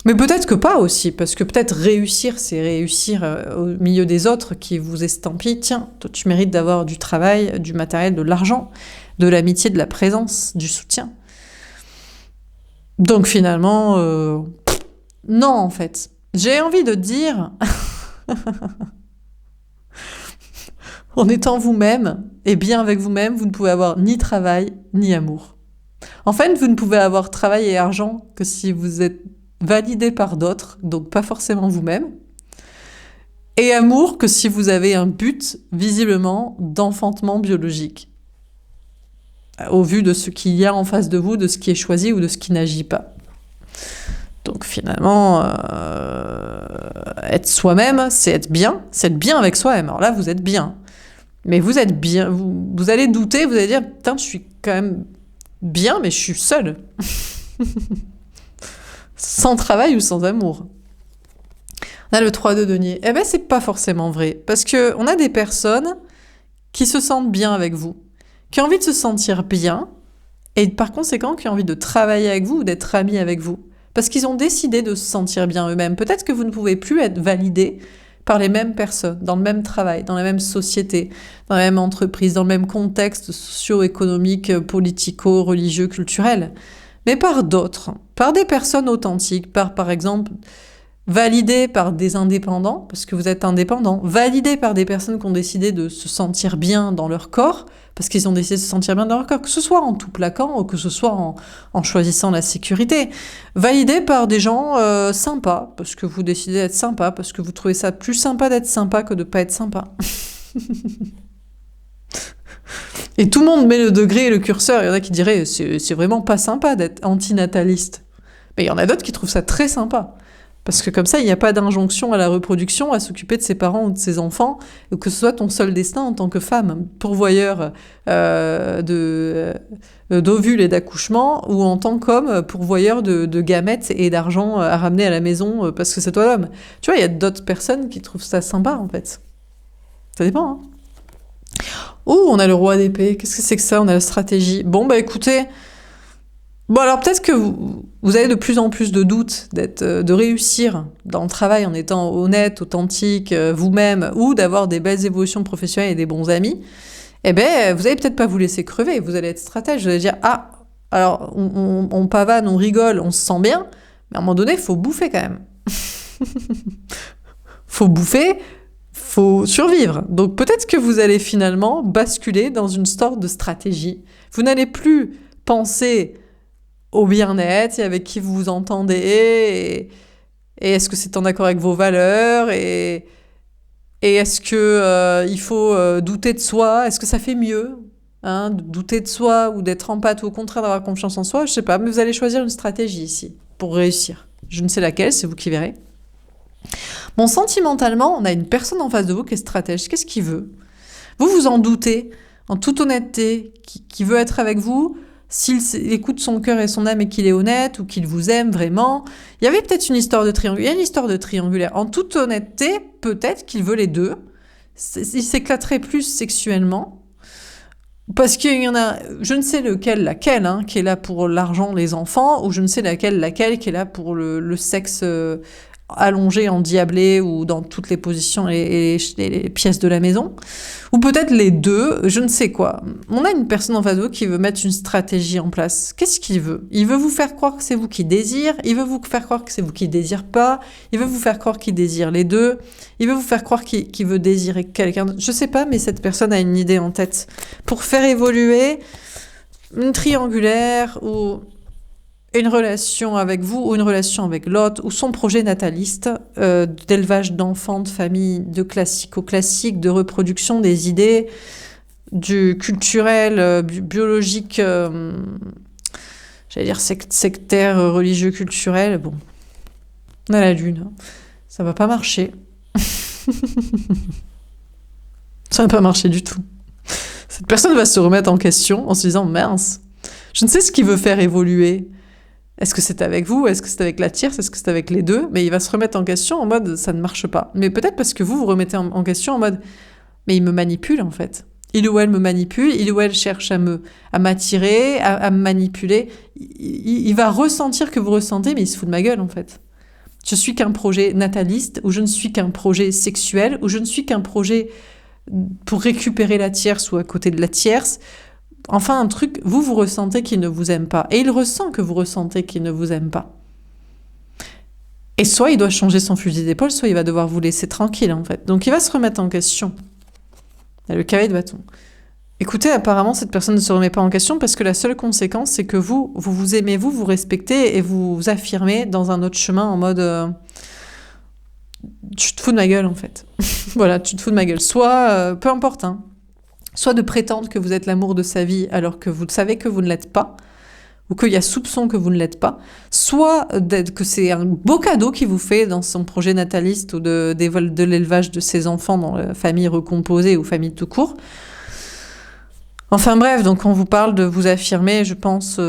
Mais peut-être que pas aussi, parce que peut-être réussir, c'est réussir au milieu des autres qui vous estampillent. Tiens, toi, tu mérites d'avoir du travail, du matériel, de l'argent, de l'amitié, de la présence, du soutien. Donc finalement, non en fait. J'ai envie de dire, en étant vous-même et bien avec vous-même, vous ne pouvez avoir ni travail ni amour. En fait, vous ne pouvez avoir travail et argent que si vous êtes validé par d'autres, donc pas forcément vous-même, et amour que si vous avez un but, visiblement, d'enfantement biologique, au vu de ce qu'il y a en face de vous, de ce qui est choisi ou de ce qui n'agit pas. Donc finalement, être soi-même, c'est être bien avec soi-même. Alors là, vous êtes bien. Mais vous êtes bien, vous allez douter, vous allez dire, putain, je suis quand même bien, mais je suis seule. Sans travail ou sans amour. On a le 3 de denier. Eh ben, c'est pas forcément vrai. Parce que on a des personnes qui se sentent bien avec vous, qui ont envie de se sentir bien, et par conséquent, qui ont envie de travailler avec vous ou d'être amis avec vous. Parce qu'ils ont décidé de se sentir bien eux-mêmes. Peut-être que vous ne pouvez plus être validé par les mêmes personnes, dans le même travail, dans la même société, dans la même entreprise, dans le même contexte socio-économique, politico, religieux, culturel, mais par d'autres, par des personnes authentiques, par exemple, validées par des indépendants, parce que vous êtes indépendant, validées par des personnes qui ont décidé de se sentir bien dans leur corps, parce qu'ils ont décidé de se sentir bien dans leur corps, que ce soit en tout plaquant ou que ce soit en choisissant la sécurité. Validé par des gens sympas, parce que vous décidez d'être sympa, parce que vous trouvez ça plus sympa d'être sympa que de pas être sympa. Et tout le monde met le degré et le curseur. Il y en a qui diraient c'est vraiment pas sympa d'être antinataliste. Mais il y en a d'autres qui trouvent ça très sympa. Parce que comme ça, il n'y a pas d'injonction à la reproduction, à s'occuper de ses parents ou de ses enfants, ou que ce soit ton seul destin en tant que femme, pourvoyeur d'ovules et d'accouchements, ou en tant qu'homme, pourvoyeur de gamètes et d'argent à ramener à la maison parce que c'est toi l'homme. Tu vois, il y a d'autres personnes qui trouvent ça sympa, en fait. Ça dépend, hein. Oh, on a le roi d'épée. Qu'est-ce que c'est que ça? On a la stratégie. Bon, bah écoutez... Bon, alors peut-être que vous avez de plus en plus de doutes de réussir dans le travail en étant honnête, authentique, vous-même, ou d'avoir des belles évolutions professionnelles et des bons amis. Eh ben, vous allez peut-être pas vous laisser crever. Vous allez être stratège. Vous allez dire, ah, alors on pavane, on rigole, on se sent bien, mais à un moment donné, il faut bouffer quand même. Faut bouffer, faut survivre. Donc peut-être que vous allez finalement basculer dans une sorte de stratégie. Vous n'allez plus penser au bien-être et avec qui vous vous entendez et est-ce que c'est en accord avec vos valeurs et est-ce que il faut douter de soi, est-ce que ça fait mieux, hein, de douter de soi ou d'être empathique ou au contraire d'avoir confiance en soi, je sais pas, mais vous allez choisir une stratégie ici pour réussir. Je ne sais laquelle, c'est vous qui verrez. Bon, sentimentalement, on a une personne en face de vous qui est stratège. Qu'est-ce qu'il veut? Vous vous en doutez, en toute honnêteté, qui veut être avec vous, s'il écoute son cœur et son âme et qu'il est honnête ou qu'il vous aime vraiment. Il y avait peut-être une histoire de triangulaire. Il y a une histoire de triangulaire. En toute honnêteté, peut-être qu'il veut les deux. Il s'éclaterait plus sexuellement. Parce qu'il y en a, je ne sais laquelle, hein, qui est là pour l'argent, les enfants, ou je ne sais laquelle qui est là pour le sexe allongé, endiablé, ou dans toutes les positions et les pièces de la maison. Ou peut-être les deux, je ne sais quoi. On a une personne en face de vous qui veut mettre une stratégie en place. Qu'est-ce qu'il veut? Il veut vous faire croire que c'est vous qui désire, il veut vous faire croire que c'est vous qui désire pas, il veut vous faire croire qu'il désire les deux, il veut vous faire croire qu'il veut désirer quelqu'un d'autre. Je sais pas, mais cette personne a une idée en tête. Pour faire évoluer une triangulaire ou une relation avec vous ou une relation avec l'autre ou son projet nataliste d'élevage d'enfants, de famille, de classico-classique, de reproduction des idées, du culturel, biologique, j'allais dire sectaire, religieux, culturel. Bon, on a la lune, hein. Ça va pas marcher. Ça va pas marcher du tout. Cette personne va se remettre en question en se disant « Mince, je ne sais ce qui veut faire évoluer ». Est-ce que c'est avec vous? Est-ce que c'est avec la tierce? Est-ce que c'est avec les deux? Mais il va se remettre en question en mode ça ne marche pas. Mais peut-être parce que vous vous remettez en question en mode mais il me manipule en fait. Il ou elle me manipule, il ou elle cherche à m'attirer, à me manipuler. Il va ressentir que vous ressentez, mais il se fout de ma gueule en fait. Je suis qu'un projet nataliste, ou je ne suis qu'un projet sexuel, ou je ne suis qu'un projet pour récupérer la tierce ou à côté de la tierce. Enfin, un truc, vous ressentez qu'il ne vous aime pas. Et il ressent que vous ressentez qu'il ne vous aime pas. Et soit il doit changer son fusil d'épaule, soit il va devoir vous laisser tranquille, en fait. Donc il va se remettre en question. Il y a le cavalier de bâton. Écoutez, apparemment, cette personne ne se remet pas en question parce que la seule conséquence, c'est que vous aimez, vous respectez et vous vous affirmez dans un autre chemin en mode tu te fous de ma gueule, en fait. Voilà, tu te fous de ma gueule. Soit, peu importe, hein, soit de prétendre que vous êtes l'amour de sa vie alors que vous savez que vous ne l'êtes pas, ou qu'il y a soupçon que vous ne l'êtes pas, soit que c'est un beau cadeau qu'il vous fait dans son projet nataliste ou de l'élevage de ses enfants dans la famille recomposée ou famille tout court. Enfin bref, donc on vous parle de vous affirmer, je pense,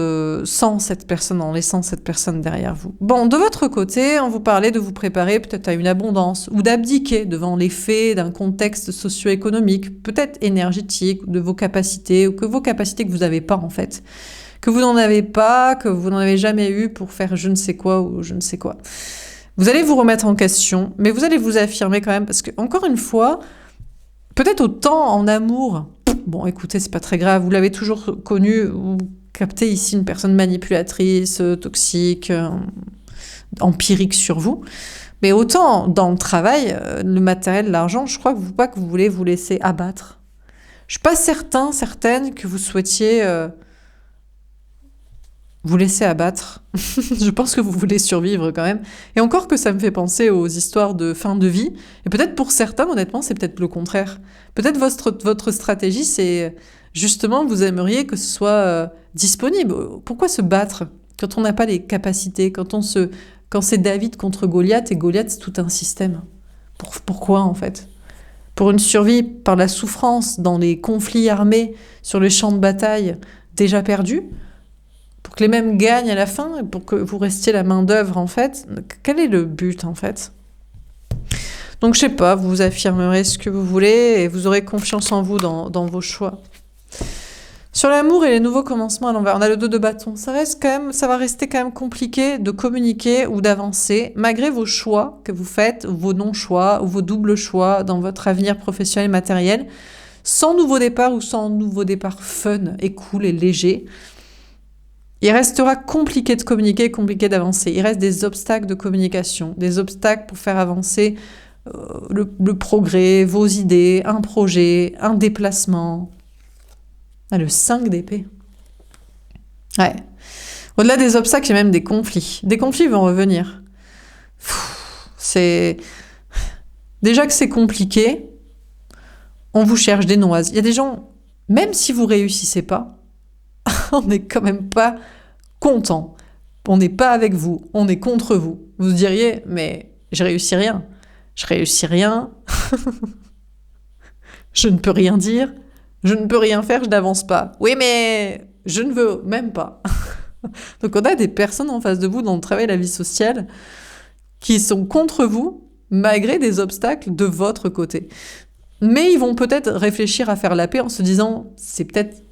sans cette personne, en laissant cette personne derrière vous. Bon, de votre côté, on vous parlait de vous préparer peut-être à une abondance ou d'abdiquer devant les faits d'un contexte socio-économique, peut-être énergétique, de vos capacités ou que vos capacités que vous n'avez pas en fait. Que vous n'en avez pas, que vous n'en avez jamais eu pour faire je ne sais quoi ou je ne sais quoi. Vous allez vous remettre en question, mais vous allez vous affirmer quand même parce que, encore une fois, peut-être autant en amour, bon écoutez, c'est pas très grave, vous l'avez toujours connu, vous captez ici une personne manipulatrice, toxique, empirique sur vous, mais autant dans le travail, le matériel, l'argent, je crois que vous voulez vous laisser abattre. Je suis pas certaine que vous souhaitiez vous laisser abattre. Je pense que vous voulez survivre quand même. Et encore que ça me fait penser aux histoires de fin de vie. Et peut-être pour certains, honnêtement, c'est peut-être le contraire. Peut-être votre stratégie, c'est justement, vous aimeriez que ce soit disponible. Pourquoi se battre quand on n'a pas les capacités, quand c'est David contre Goliath, et Goliath, c'est tout un système. Pourquoi, en fait? Pour une survie par la souffrance dans les conflits armés sur les champs de bataille déjà perdus, pour que les mêmes gagnent à la fin, et pour que vous restiez la main d'œuvre, en fait. Quel est le but, en fait? Donc, je sais pas, vous affirmerez ce que vous voulez et vous aurez confiance en vous dans vos choix. Sur l'amour et les nouveaux commencements à l'envers, on a le 2 de bâton. Ça va rester quand même compliqué de communiquer ou d'avancer, malgré vos choix que vous faites, vos non-choix ou vos doubles choix dans votre avenir professionnel et matériel, sans nouveau départ ou sans nouveau départ fun et cool et léger. Il restera compliqué de communiquer, compliqué d'avancer. Il reste des obstacles de communication, des obstacles pour faire avancer le progrès, vos idées, un projet, un déplacement. Ah, le 5 d'épée. Ouais. Au-delà des obstacles, il y a même des conflits. Des conflits vont revenir. C'est... Déjà que c'est compliqué, on vous cherche des noises. Il y a des gens, même si vous réussissez pas, on n'est quand même pas content. On n'est pas avec vous, on est contre vous. Vous diriez, mais je réussis rien. Je réussis rien. Je ne peux rien dire. Je ne peux rien faire, je n'avance pas. Oui, mais je ne veux même pas. Donc on a des personnes en face de vous dans le travail et la vie sociale qui sont contre vous, malgré des obstacles de votre côté. Mais ils vont peut-être réfléchir à faire la paix en se disant, c'est peut-être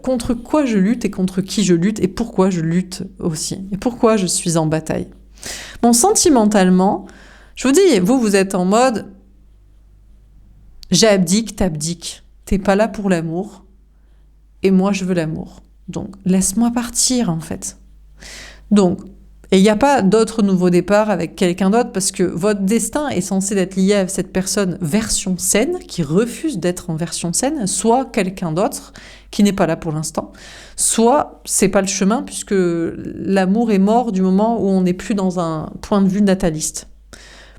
contre quoi je lutte et contre qui je lutte et pourquoi je lutte aussi. Et pourquoi je suis en bataille. Bon, sentimentalement, je vous dis, vous êtes en mode j'abdique, t'abdiques. T'es pas là pour l'amour et moi je veux l'amour. Donc, laisse-moi partir en fait. Donc, et il n'y a pas d'autre nouveau départ avec quelqu'un d'autre parce que votre destin est censé être lié à cette personne version saine qui refuse d'être en version saine, soit quelqu'un d'autre qui n'est pas là pour l'instant, soit c'est pas le chemin puisque l'amour est mort du moment où on n'est plus dans un point de vue nataliste.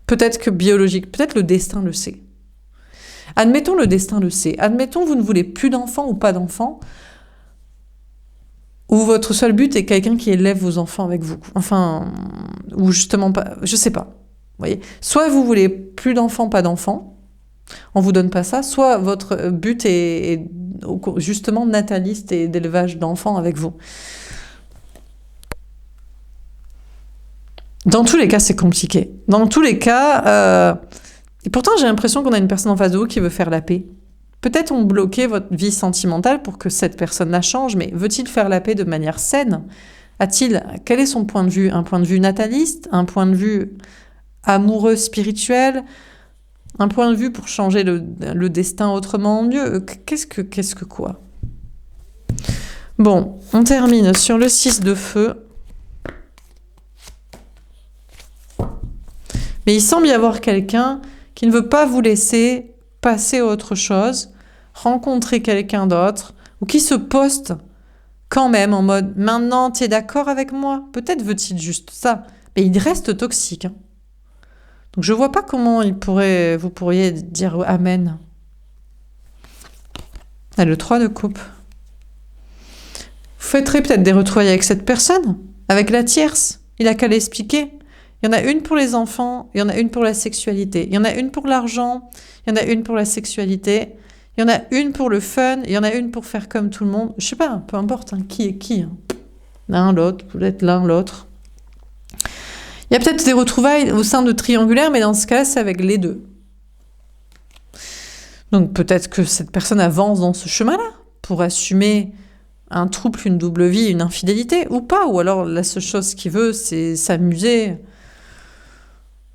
Peut-être que biologique, peut-être le destin le sait. Admettons le destin le sait. Admettons vous ne voulez plus d'enfants ou pas d'enfants. Ou votre seul but est quelqu'un qui élève vos enfants avec vous. Enfin, ou justement pas, je sais pas. Vous voyez, soit vous voulez plus d'enfants, pas d'enfants, on vous donne pas ça, soit votre but est justement nataliste et d'élevage d'enfants avec vous. Dans tous les cas, c'est compliqué. Dans tous les cas, et pourtant j'ai l'impression qu'on a une personne en face de vous qui veut faire la paix. Peut-être on bloquait votre vie sentimentale pour que cette personne-là change, mais veut-il faire la paix de manière saine? Quel est son point de vue? Un point de vue nataliste? Un point de vue amoureux, spirituel? Un point de vue pour changer le destin autrement mieux? Qu'est-ce que quoi? Bon, on termine sur le 6 de feu. Mais il semble y avoir quelqu'un qui ne veut pas vous laisser passer à autre chose, rencontrer quelqu'un d'autre, ou qui se poste quand même en mode « Maintenant, tu es d'accord avec moi ?» Peut-être veut-il juste ça, mais il reste toxique. Hein. Donc je vois pas comment vous pourriez dire « Amen ». Ah, le 3 de coupe. Vous fêterez peut-être des retrouvailles avec cette personne, avec la tierce. Il a qu'à l'expliquer. Il y en a une pour les enfants, il y en a une pour la sexualité. Il y en a une pour l'argent, il y en a une pour la sexualité. Il y en a une pour le fun, il y en a une pour faire comme tout le monde. Je sais pas, peu importe, hein, qui est qui. Hein. L'un, l'autre, peut-être l'un, l'autre. Il y a peut-être des retrouvailles au sein de triangulaire, mais dans ce cas, c'est avec les deux. Donc peut-être que cette personne avance dans ce chemin-là pour assumer un trouble, une double vie, une infidélité, ou pas. Ou alors la seule chose qu'il veut, c'est s'amuser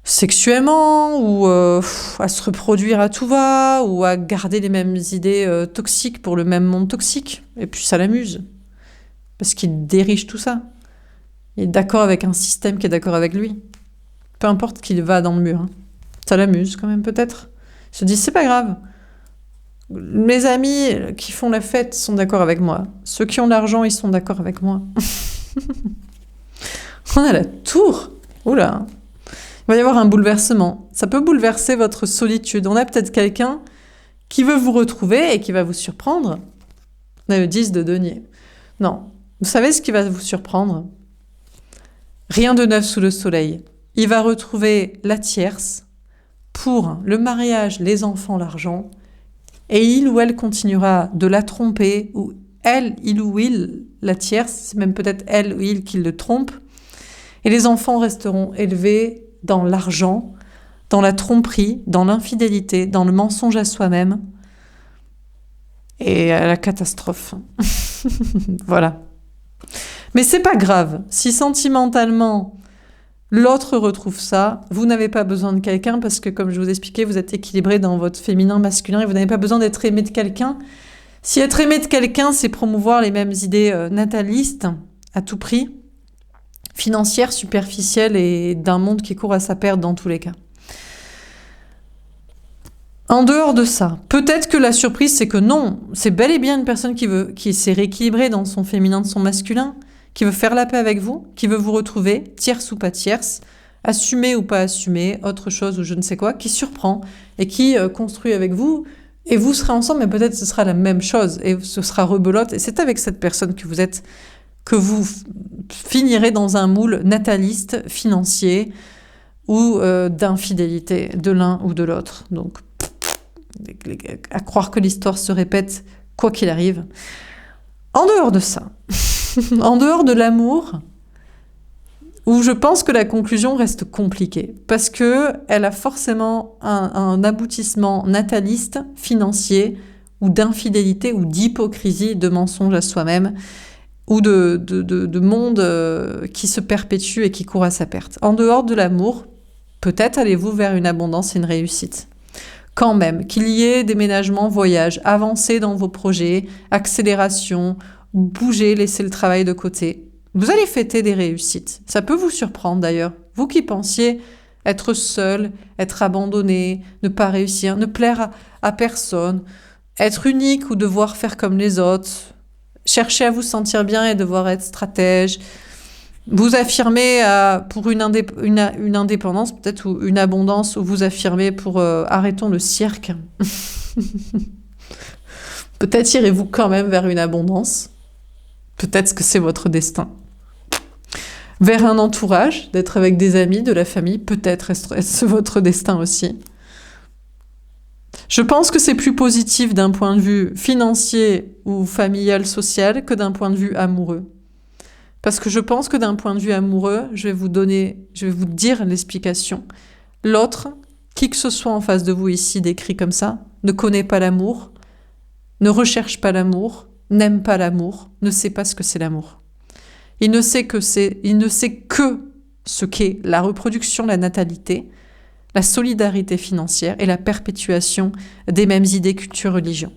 sexuellement, ou à se reproduire à tout va, ou à garder les mêmes idées toxiques pour le même monde toxique. Et puis ça l'amuse. Parce qu'il dirige tout ça. Il est d'accord avec un système qui est d'accord avec lui. Peu importe qu'il va dans le mur. Hein. Ça l'amuse quand même peut-être. Il se dit c'est pas grave. Mes amis qui font la fête sont d'accord avec moi. Ceux qui ont l'argent, ils sont d'accord avec moi. On a la tour. Oula. Il va y avoir un bouleversement. Ça peut bouleverser votre solitude. On a peut-être quelqu'un qui veut vous retrouver et qui va vous surprendre. On a le 10 de denier. Non. Vous savez ce qui va vous surprendre? Rien de neuf sous le soleil. Il va retrouver la tierce pour le mariage, les enfants, l'argent. Et il ou elle continuera de la tromper, ou il ou il, la tierce, c'est même peut-être elle ou il qui le trompe. Et les enfants resteront élevés dans l'argent, dans la tromperie, dans l'infidélité, dans le mensonge à soi-même et à la catastrophe. Voilà. Mais c'est pas grave. Si sentimentalement, l'autre retrouve ça, vous n'avez pas besoin de quelqu'un parce que, comme je vous expliquais, vous êtes équilibré dans votre féminin, masculin et vous n'avez pas besoin d'être aimé de quelqu'un. Si être aimé de quelqu'un, c'est promouvoir les mêmes idées natalistes à tout prix, financières, superficielles et d'un monde qui court à sa perte dans tous les cas. En dehors de ça, peut-être que la surprise, c'est que non, c'est bel et bien une personne qui s'est rééquilibrée dans son féminin, de son masculin, qui veut faire la paix avec vous, qui veut vous retrouver, tierce ou pas tierce, assumé ou pas assumé, autre chose ou je ne sais quoi, qui surprend et qui construit avec vous, et vous serez ensemble, mais peut-être ce sera la même chose, et ce sera rebelote, et c'est avec cette personne que vous finirez dans un moule nataliste, financier, ou d'infidélité de l'un ou de l'autre. Donc, à croire que l'histoire se répète, quoi qu'il arrive. En dehors de ça, en dehors de l'amour, où je pense que la conclusion reste compliquée, parce que elle a forcément un aboutissement nataliste, financier, ou d'infidélité, ou d'hypocrisie, de mensonge à soi-même, ou de monde qui se perpétue et qui court à sa perte. En dehors de l'amour, peut-être allez-vous vers une abondance et une réussite. Quand même, qu'il y ait déménagement, voyage, avancez dans vos projets, accélération, bougez, laissez le travail de côté. Vous allez fêter des réussites. Ça peut vous surprendre d'ailleurs. Vous qui pensiez être seul, être abandonné, ne pas réussir, ne plaire à personne, être unique ou devoir faire comme les autres, chercher à vous sentir bien et devoir être stratège, vous affirmez pour une indépendance peut-être, ou une abondance, ou vous affirmez pour arrêtons le cirque. Peut-être irez-vous quand même vers une abondance. Peut-être que c'est votre destin. Vers un entourage, d'être avec des amis, de la famille, peut-être est-ce votre destin aussi. Je pense que c'est plus positif d'un point de vue financier ou familial, social, que d'un point de vue amoureux. Parce que je pense que d'un point de vue amoureux, je vais vous dire l'explication. L'autre, qui que ce soit en face de vous ici décrit comme ça, ne connaît pas l'amour, ne recherche pas l'amour, n'aime pas l'amour, ne sait pas ce que c'est l'amour. Il ne sait que ce qu'est la reproduction, la natalité, la solidarité financière et la perpétuation des mêmes idées, culture, religion.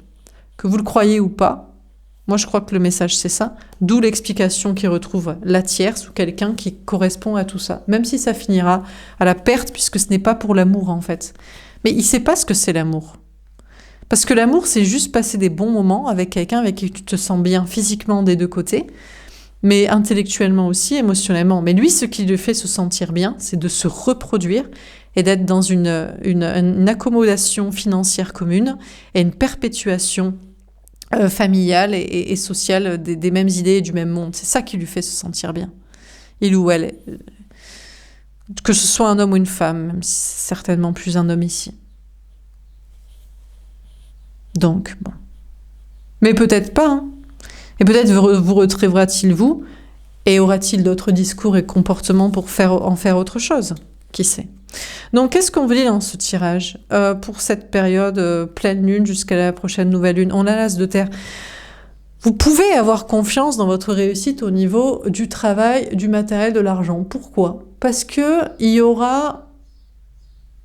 Que vous le croyez ou pas, moi je crois que le message c'est ça, d'où l'explication qu'il retrouve la tierce ou quelqu'un qui correspond à tout ça, même si ça finira à la perte puisque ce n'est pas pour l'amour en fait. Mais il ne sait pas ce que c'est l'amour. Parce que l'amour c'est juste passer des bons moments avec quelqu'un avec qui tu te sens bien physiquement des deux côtés, mais intellectuellement aussi, émotionnellement. Mais lui, ce qui lui fait se sentir bien, c'est de se reproduire et d'être dans une accommodation financière commune et une perpétuation familiale et sociale des mêmes idées et du même monde. C'est ça qui lui fait se sentir bien. Il ou elle, que ce soit un homme ou une femme, même si c'est certainement plus un homme ici. Donc, bon. Mais peut-être pas, hein. Et peut-être vous retrouvera-t-il vous, et aura-t-il d'autres discours et comportements pour en faire autre chose? Qui sait? Donc, qu'est-ce qu'on vous dit dans ce tirage pour cette période pleine lune jusqu'à la prochaine nouvelle lune? On a l'as de terre. Vous pouvez avoir confiance dans votre réussite au niveau du travail, du matériel, de l'argent. Pourquoi? Parce que il y aura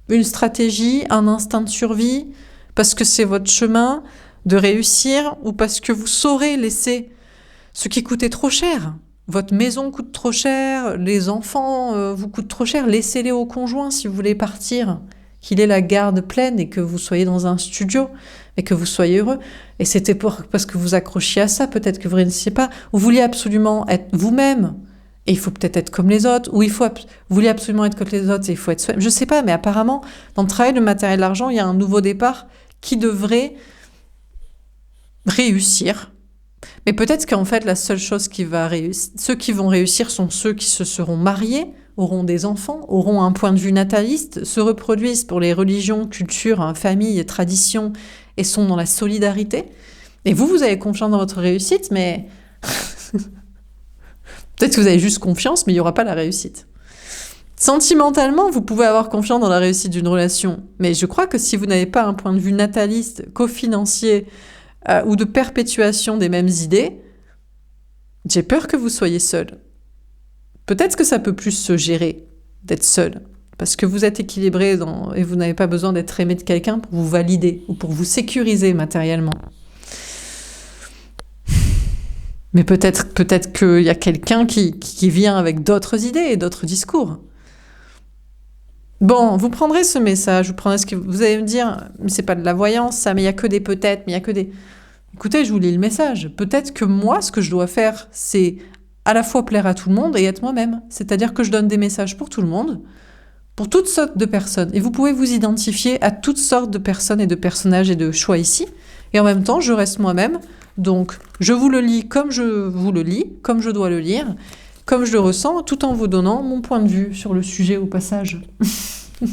une stratégie, un instinct de survie, parce que c'est votre chemin de réussir, ou parce que vous saurez laisser ce qui coûtait trop cher. Votre maison coûte trop cher, les enfants vous coûtent trop cher, laissez-les au conjoint si vous voulez partir, qu'il ait la garde pleine et que vous soyez dans un studio et que vous soyez heureux. Et c'était parce que vous accrochiez à ça, peut-être que vous ne réussissiez pas. Vous vouliez absolument être vous-même et il faut peut-être être comme les autres, ou vous vouliez absolument être comme les autres et il faut être soi-même. Je ne sais pas, mais apparemment, dans le travail, le matériel, l'argent, il y a un nouveau départ qui devrait réussir. Mais peut-être qu'en fait, la seule chose qui va réussir, ceux qui vont réussir sont ceux qui se seront mariés, auront des enfants, auront un point de vue nataliste, se reproduisent pour les religions, cultures, familles, traditions, et sont dans la solidarité. Et vous avez confiance dans votre réussite, mais peut-être que vous avez juste confiance, mais il n'y aura pas la réussite. Sentimentalement, vous pouvez avoir confiance dans la réussite d'une relation, mais je crois que si vous n'avez pas un point de vue nataliste, cofinancier, ou de perpétuation des mêmes idées, j'ai peur que vous soyez seul. Peut-être que ça peut plus se gérer d'être seul, parce que vous êtes équilibré et vous n'avez pas besoin d'être aimé de quelqu'un pour vous valider ou pour vous sécuriser matériellement. Mais peut-être qu'il y a quelqu'un qui vient avec d'autres idées et d'autres discours. Bon, vous prendrez ce message, vous allez me dire, c'est pas de la voyance ça, mais il y a que des peut-être, mais il y a que des... Écoutez, je vous lis le message. Peut-être que moi, ce que je dois faire, c'est à la fois plaire à tout le monde et être moi-même. C'est-à-dire que je donne des messages pour tout le monde, pour toutes sortes de personnes. Et vous pouvez vous identifier à toutes sortes de personnes et de personnages et de choix ici. Et en même temps, je reste moi-même. Donc, je vous le lis comme je vous le lis, comme je dois le lire, comme je le ressens, tout en vous donnant mon point de vue sur le sujet au passage.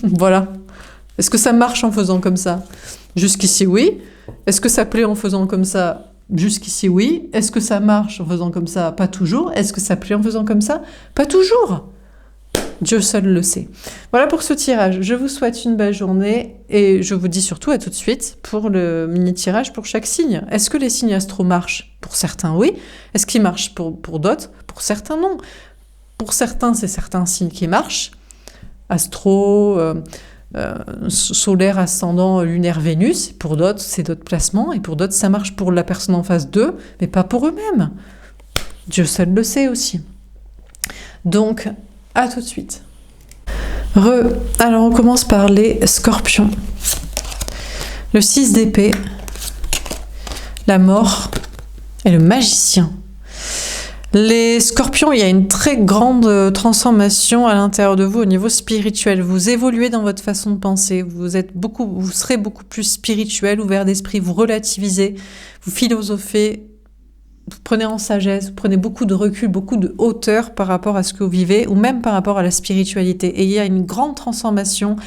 Voilà. Est-ce que ça marche en faisant comme ça? Jusqu'ici, oui. Est-ce que ça plaît en faisant comme ça? Jusqu'ici, oui. Est-ce que ça marche en faisant comme ça? Pas toujours. Est-ce que ça plaît en faisant comme ça? Pas toujours. Dieu seul le sait. Voilà pour ce tirage. Je vous souhaite une belle journée et je vous dis surtout à tout de suite pour le mini-tirage pour chaque signe. Est-ce que les signes astro marchent? Pour certains, oui. Est-ce qu'ils marchent pour d'autres? Pour certains, non. Pour certains, c'est certains signes qui marchent. Astro... solaire, ascendant, lunaire, Vénus. Pour d'autres, c'est d'autres placements. Et pour d'autres, ça marche pour la personne en face d'eux, mais pas pour eux-mêmes. Dieu seul le sait aussi. Donc, à tout de suite. Alors, on commence par les scorpions. Le 6 d'épée, la mort et le magicien. Les scorpions, il y a une très grande transformation à l'intérieur de vous au niveau spirituel. Vous évoluez dans votre façon de penser. Vous serez beaucoup plus spirituel, ouvert d'esprit. Vous relativisez, vous philosophez, vous prenez en sagesse, vous prenez beaucoup de recul, beaucoup de hauteur par rapport à ce que vous vivez ou même par rapport à la spiritualité. Et il y a une grande transformation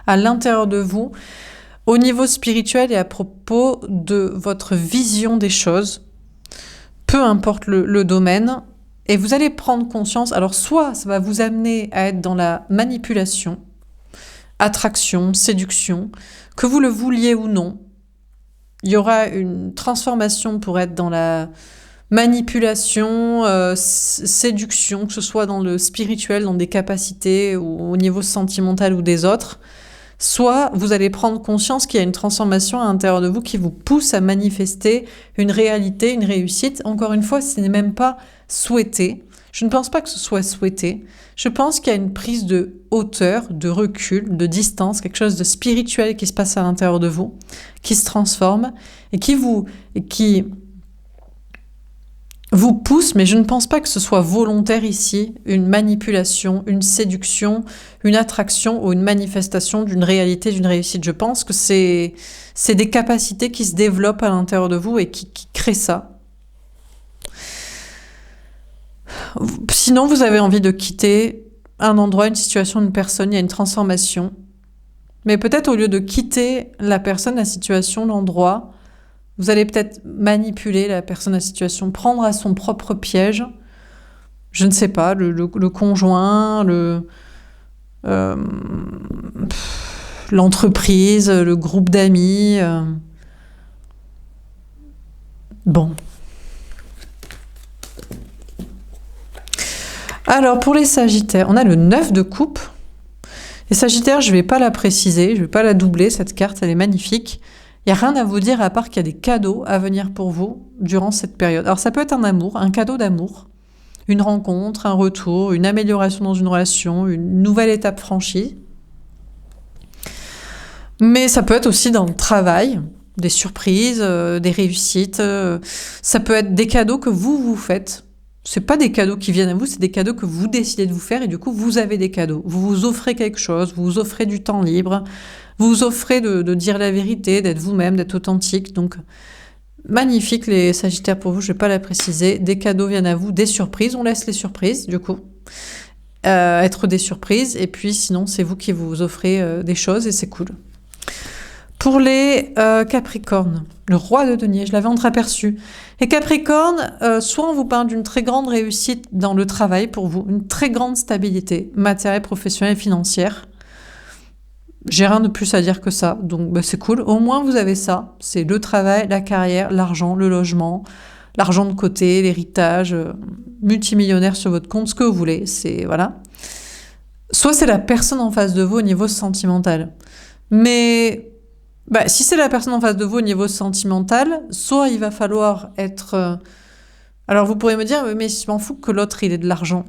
à l'intérieur de vous au niveau spirituel et à propos de votre vision des choses. Peu importe le domaine, Et vous allez prendre conscience, alors soit ça va vous amener à être dans la manipulation, attraction, séduction, que vous le vouliez ou non, il y aura une transformation pour être dans la manipulation, séduction, que ce soit dans le spirituel, dans des capacités ou au niveau sentimental ou des autres. Soit vous allez prendre conscience qu'il y a une transformation à l'intérieur de vous qui vous pousse à manifester une réalité, une réussite. Encore une fois, ce n'est même pas souhaité. Je ne pense pas que ce soit souhaité. Je pense qu'il y a une prise de hauteur, de recul, de distance, quelque chose de spirituel qui se passe à l'intérieur de vous, qui se transforme et qui vous pousse, mais je ne pense pas que ce soit volontaire ici, une manipulation, une séduction, une attraction ou une manifestation d'une réalité, d'une réussite. Je pense que c'est des capacités qui se développent à l'intérieur de vous et qui créent ça. Sinon, vous avez envie de quitter un endroit, une situation, une personne, il y a une transformation. Mais peut-être au lieu de quitter la personne, la situation, l'endroit, vous allez peut-être manipuler la personne, la situation, prendre à son propre piège, je ne sais pas, le conjoint, l'entreprise, le groupe d'amis. Bon. Alors, pour les Sagittaires, on a le 9 de coupe. Les Sagittaires, je ne vais pas la préciser, je ne vais pas la doubler, cette carte, elle est magnifique. Il n'y a rien à vous dire à part qu'il y a des cadeaux à venir pour vous durant cette période. Alors ça peut être un amour, un cadeau d'amour, une rencontre, un retour, une amélioration dans une relation, une nouvelle étape franchie. Mais ça peut être aussi dans le travail, des surprises, des réussites. Ça peut être des cadeaux que vous faites. C'est pas des cadeaux qui viennent à vous, c'est des cadeaux que vous décidez de vous faire et du coup vous avez des cadeaux. Vous vous offrez quelque chose, vous vous offrez du temps libre, vous vous offrez de dire la vérité, d'être vous-même, d'être authentique. Donc magnifique les Sagittaires pour vous, je vais pas la préciser. Des cadeaux viennent à vous, des surprises, on laisse les surprises du coup. Être des surprises et puis sinon c'est vous qui vous offrez des choses et c'est cool. Pour les Capricornes, le roi de denier, je l'avais entreaperçu. Les Capricornes, soit on vous parle d'une très grande réussite dans le travail pour vous, une très grande stabilité matérielle, professionnelle et financière. J'ai rien de plus à dire que ça, donc c'est cool. Au moins vous avez ça, c'est le travail, la carrière, l'argent, le logement, l'argent de côté, l'héritage, multimillionnaire sur votre compte, ce que vous voulez, c'est voilà. Soit c'est la personne en face de vous au niveau sentimental. Mais si c'est la personne en face de vous au niveau sentimental, soit il va falloir être... Alors vous pourrez me dire, mais je m'en fous que l'autre il ait de l'argent.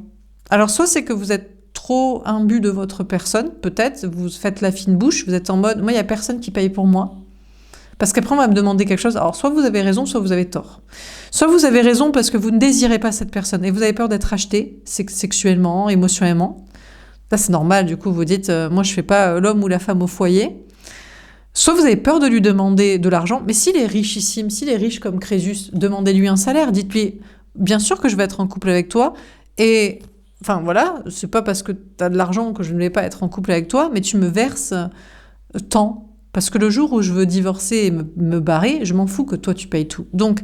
Alors soit c'est que vous êtes trop imbu de votre personne, peut-être, vous faites la fine bouche, vous êtes en mode, moi il n'y a personne qui paye pour moi. Parce qu'après on va me demander quelque chose, alors soit vous avez raison, soit vous avez tort. Soit vous avez raison parce que vous ne désirez pas cette personne et vous avez peur d'être acheté sexuellement, émotionnellement. Là c'est normal, du coup vous dites, moi je fais pas l'homme ou la femme au foyer. Soit vous avez peur de lui demander de l'argent, mais s'il est richissime, s'il est riche comme Crésus, demandez-lui un salaire, dites-lui, bien sûr que je vais être en couple avec toi, et enfin voilà, c'est pas parce que tu as de l'argent que je ne vais pas être en couple avec toi, mais tu me verses tant, parce que le jour où je veux divorcer et me barrer, je m'en fous que toi tu payes tout. Donc,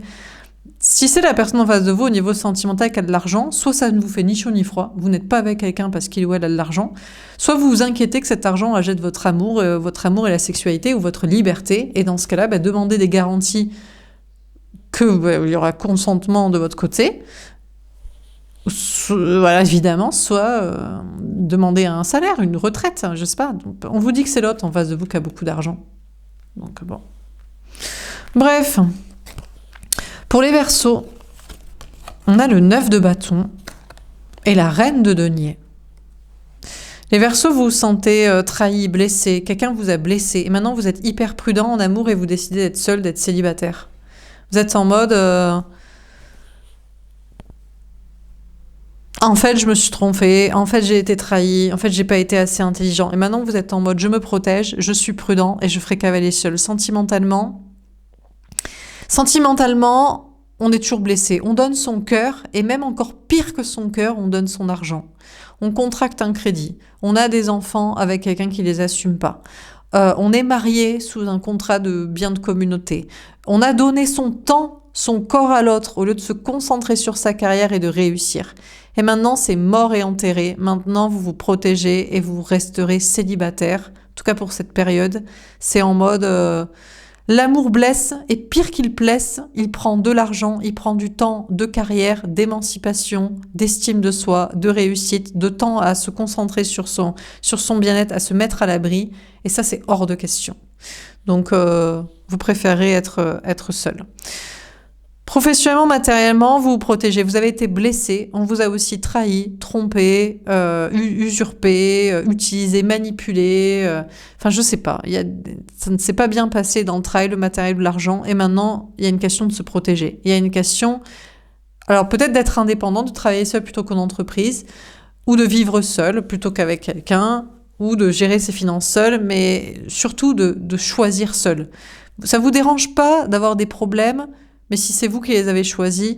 si c'est la personne en face de vous au niveau sentimental qui a de l'argent, soit ça ne vous fait ni chaud ni froid, vous n'êtes pas avec quelqu'un parce qu'il ou elle a de l'argent, soit vous vous inquiétez que cet argent achète votre amour et la sexualité ou votre liberté, et dans ce cas-là, demandez des garanties qu'il y aura consentement de votre côté, voilà, évidemment, soit demander un salaire, une retraite, je sais pas. On vous dit que c'est l'autre en face de vous qui a beaucoup d'argent. Donc bon. Bref. Pour les Verseaux, on a le 9 de bâton et la reine de denier. Les Verseaux, vous vous sentez trahi, blessé, quelqu'un vous a blessé, et maintenant vous êtes hyper prudent en amour et vous décidez d'être seul, d'être célibataire. Vous êtes en mode... En fait, je me suis trompée, en fait, j'ai été trahi, en fait, j'ai pas été assez intelligent. Et maintenant, vous êtes en mode, je me protège, je suis prudent et je ferai cavaler seul. Sentimentalement, on est toujours blessé. On donne son cœur, et même encore pire que son cœur, on donne son argent. On contracte un crédit. On a des enfants avec quelqu'un qui les assume pas. On est marié sous un contrat de bien de communauté. On a donné son temps, son corps à l'autre au lieu de se concentrer sur sa carrière et de réussir. Et maintenant, c'est mort et enterré. Maintenant, vous vous protégez et vous resterez célibataire. En tout cas, pour cette période, c'est en mode... l'amour blesse, et pire qu'il blesse, il prend de l'argent, il prend du temps de carrière, d'émancipation, d'estime de soi, de réussite, de temps à se concentrer sur son bien-être, à se mettre à l'abri. Et ça, c'est hors de question. Donc, vous préférez être seul. Professionnellement, matériellement, vous vous protégez. Vous avez été blessé, on vous a aussi trahi, trompé, usurpé, utilisé, manipulé. Enfin, je sais pas. Ça ne s'est pas bien passé dans le travail, le matériel, l'argent. Et maintenant, il y a une question de se protéger. Il y a une question, alors peut-être d'être indépendant, de travailler seul plutôt qu'en entreprise, ou de vivre seul plutôt qu'avec quelqu'un, ou de gérer ses finances seul, mais surtout de choisir seul. Ça vous dérange pas d'avoir des problèmes, mais si c'est vous qui les avez choisis,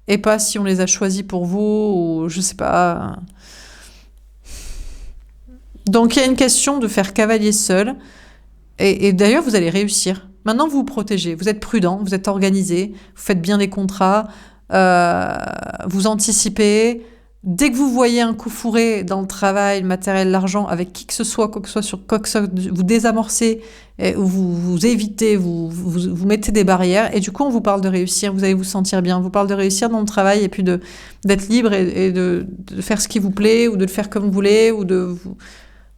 et pas si on les a choisis pour vous, ou je sais pas. Donc il y a une question de faire cavalier seul, et d'ailleurs vous allez réussir. Maintenant vous vous protégez, vous êtes prudent, vous êtes organisé, vous faites bien les contrats, vous anticipez. Dès que vous voyez un coup fourré dans le travail, le matériel, l'argent, avec qui que ce soit, quoi que ce soit, sur quoi que ce soit, vous désamorcez, vous évitez, vous mettez des barrières, et du coup, on vous parle de réussir, vous allez vous sentir bien. On vous parle de réussir dans le travail, et puis d'être libre, et de faire ce qui vous plaît, ou de le faire comme vous voulez, ou de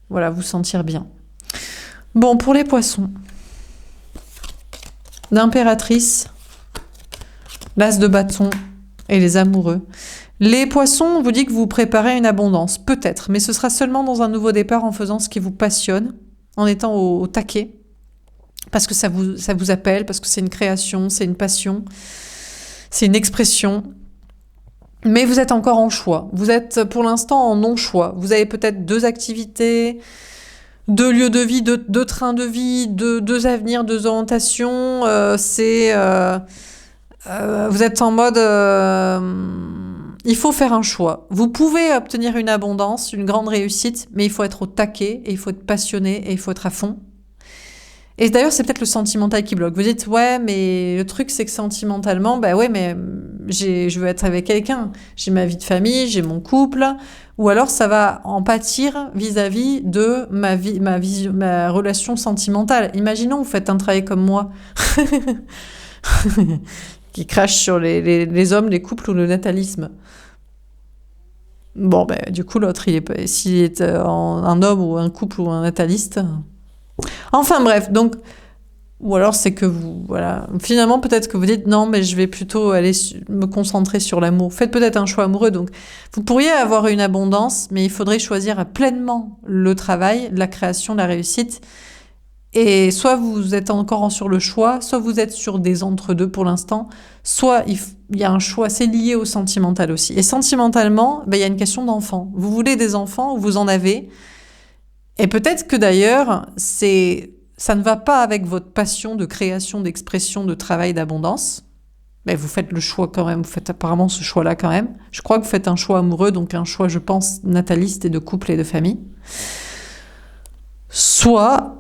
vous sentir bien. Bon, pour les poissons, l'impératrice, l'as de bâton, et les amoureux. Les poissons, on vous dit que vous préparez une abondance, peut-être, mais ce sera seulement dans un nouveau départ en faisant ce qui vous passionne, en étant au taquet, parce que ça vous appelle, parce que c'est une création, c'est une passion, c'est une expression. Mais vous êtes encore en choix. Vous êtes pour l'instant en non-choix. Vous avez peut-être 2 activités, 2 lieux de vie, 2 trains de vie, 2 avenirs, 2 orientations. Vous êtes en mode... il faut faire un choix. Vous pouvez obtenir une abondance, une grande réussite, mais il faut être au taquet, et il faut être passionné, et il faut être à fond. Et d'ailleurs, c'est peut-être le sentimental qui bloque. Vous dites, ouais, mais le truc, c'est que sentimentalement, bah ouais, mais je veux être avec quelqu'un. J'ai ma vie de famille, j'ai mon couple. Ou alors, ça va en pâtir vis-à-vis de ma relation sentimentale. Imaginons, vous faites un travail comme moi. Qui crache sur les hommes, les couples ou le natalisme. Bon, ben, du coup, l'autre, s'il est un homme ou un couple ou un nataliste. Enfin, bref, donc, ou alors c'est que vous, voilà. Finalement, peut-être que vous dites, non, mais je vais plutôt aller me concentrer sur l'amour. Faites peut-être un choix amoureux, donc, vous pourriez avoir une abondance, mais il faudrait choisir pleinement le travail, la création, la réussite. Et soit vous êtes encore sur le choix, soit vous êtes sur des entre-deux pour l'instant, soit il y a un choix, c'est lié au sentimental aussi. Et sentimentalement, il y a une question d'enfant. Vous voulez des enfants, ou vous en avez, et peut-être que d'ailleurs, ça ne va pas avec votre passion de création, d'expression, de travail, d'abondance, mais vous faites le choix quand même, vous faites apparemment ce choix-là quand même. Je crois que vous faites un choix amoureux, donc un choix, je pense, nataliste et de couple et de famille. Soit...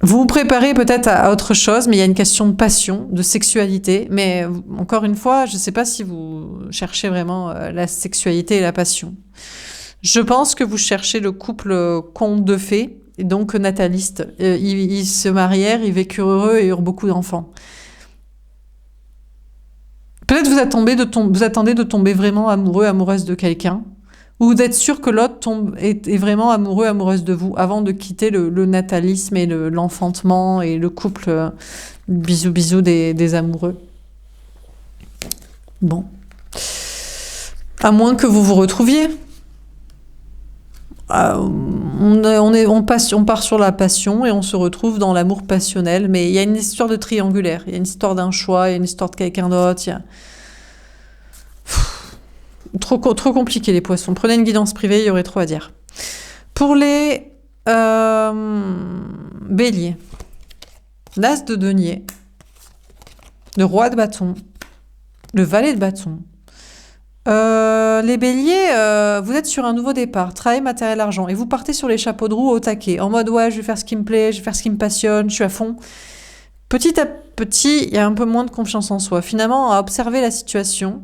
vous vous préparez peut-être à autre chose, mais il y a une question de passion, de sexualité. Mais encore une fois, je ne sais pas si vous cherchez vraiment la sexualité et la passion. Je pense que vous cherchez le couple conte de fées, et donc nataliste. Ils se marièrent, ils vécurent heureux et eurent beaucoup d'enfants. Peut-être vous attendez de tomber vraiment amoureux, amoureuse de quelqu'un, ou d'être sûr que l'autre est vraiment amoureux, amoureuse de vous, avant de quitter le natalisme et l'enfantement et le couple bisous bisous des amoureux. Bon. À moins que vous vous retrouviez. On part sur la passion et on se retrouve dans l'amour passionnel, mais il y a une histoire de triangulaire, il y a une histoire d'un choix, il y a une histoire de quelqu'un d'autre, Trop compliqué les poissons. Prenez une guidance privée, il y aurait trop à dire. Pour les béliers, l'as de denier, le roi de bâton, le valet de bâton. Les béliers, vous êtes sur un nouveau départ, travail, matériel, argent, et vous partez sur les chapeaux de roue au taquet, en mode ouais, je vais faire ce qui me plaît, je vais faire ce qui me passionne, je suis à fond. Petit à petit, il y a un peu moins de confiance en soi. Finalement, à observer la situation,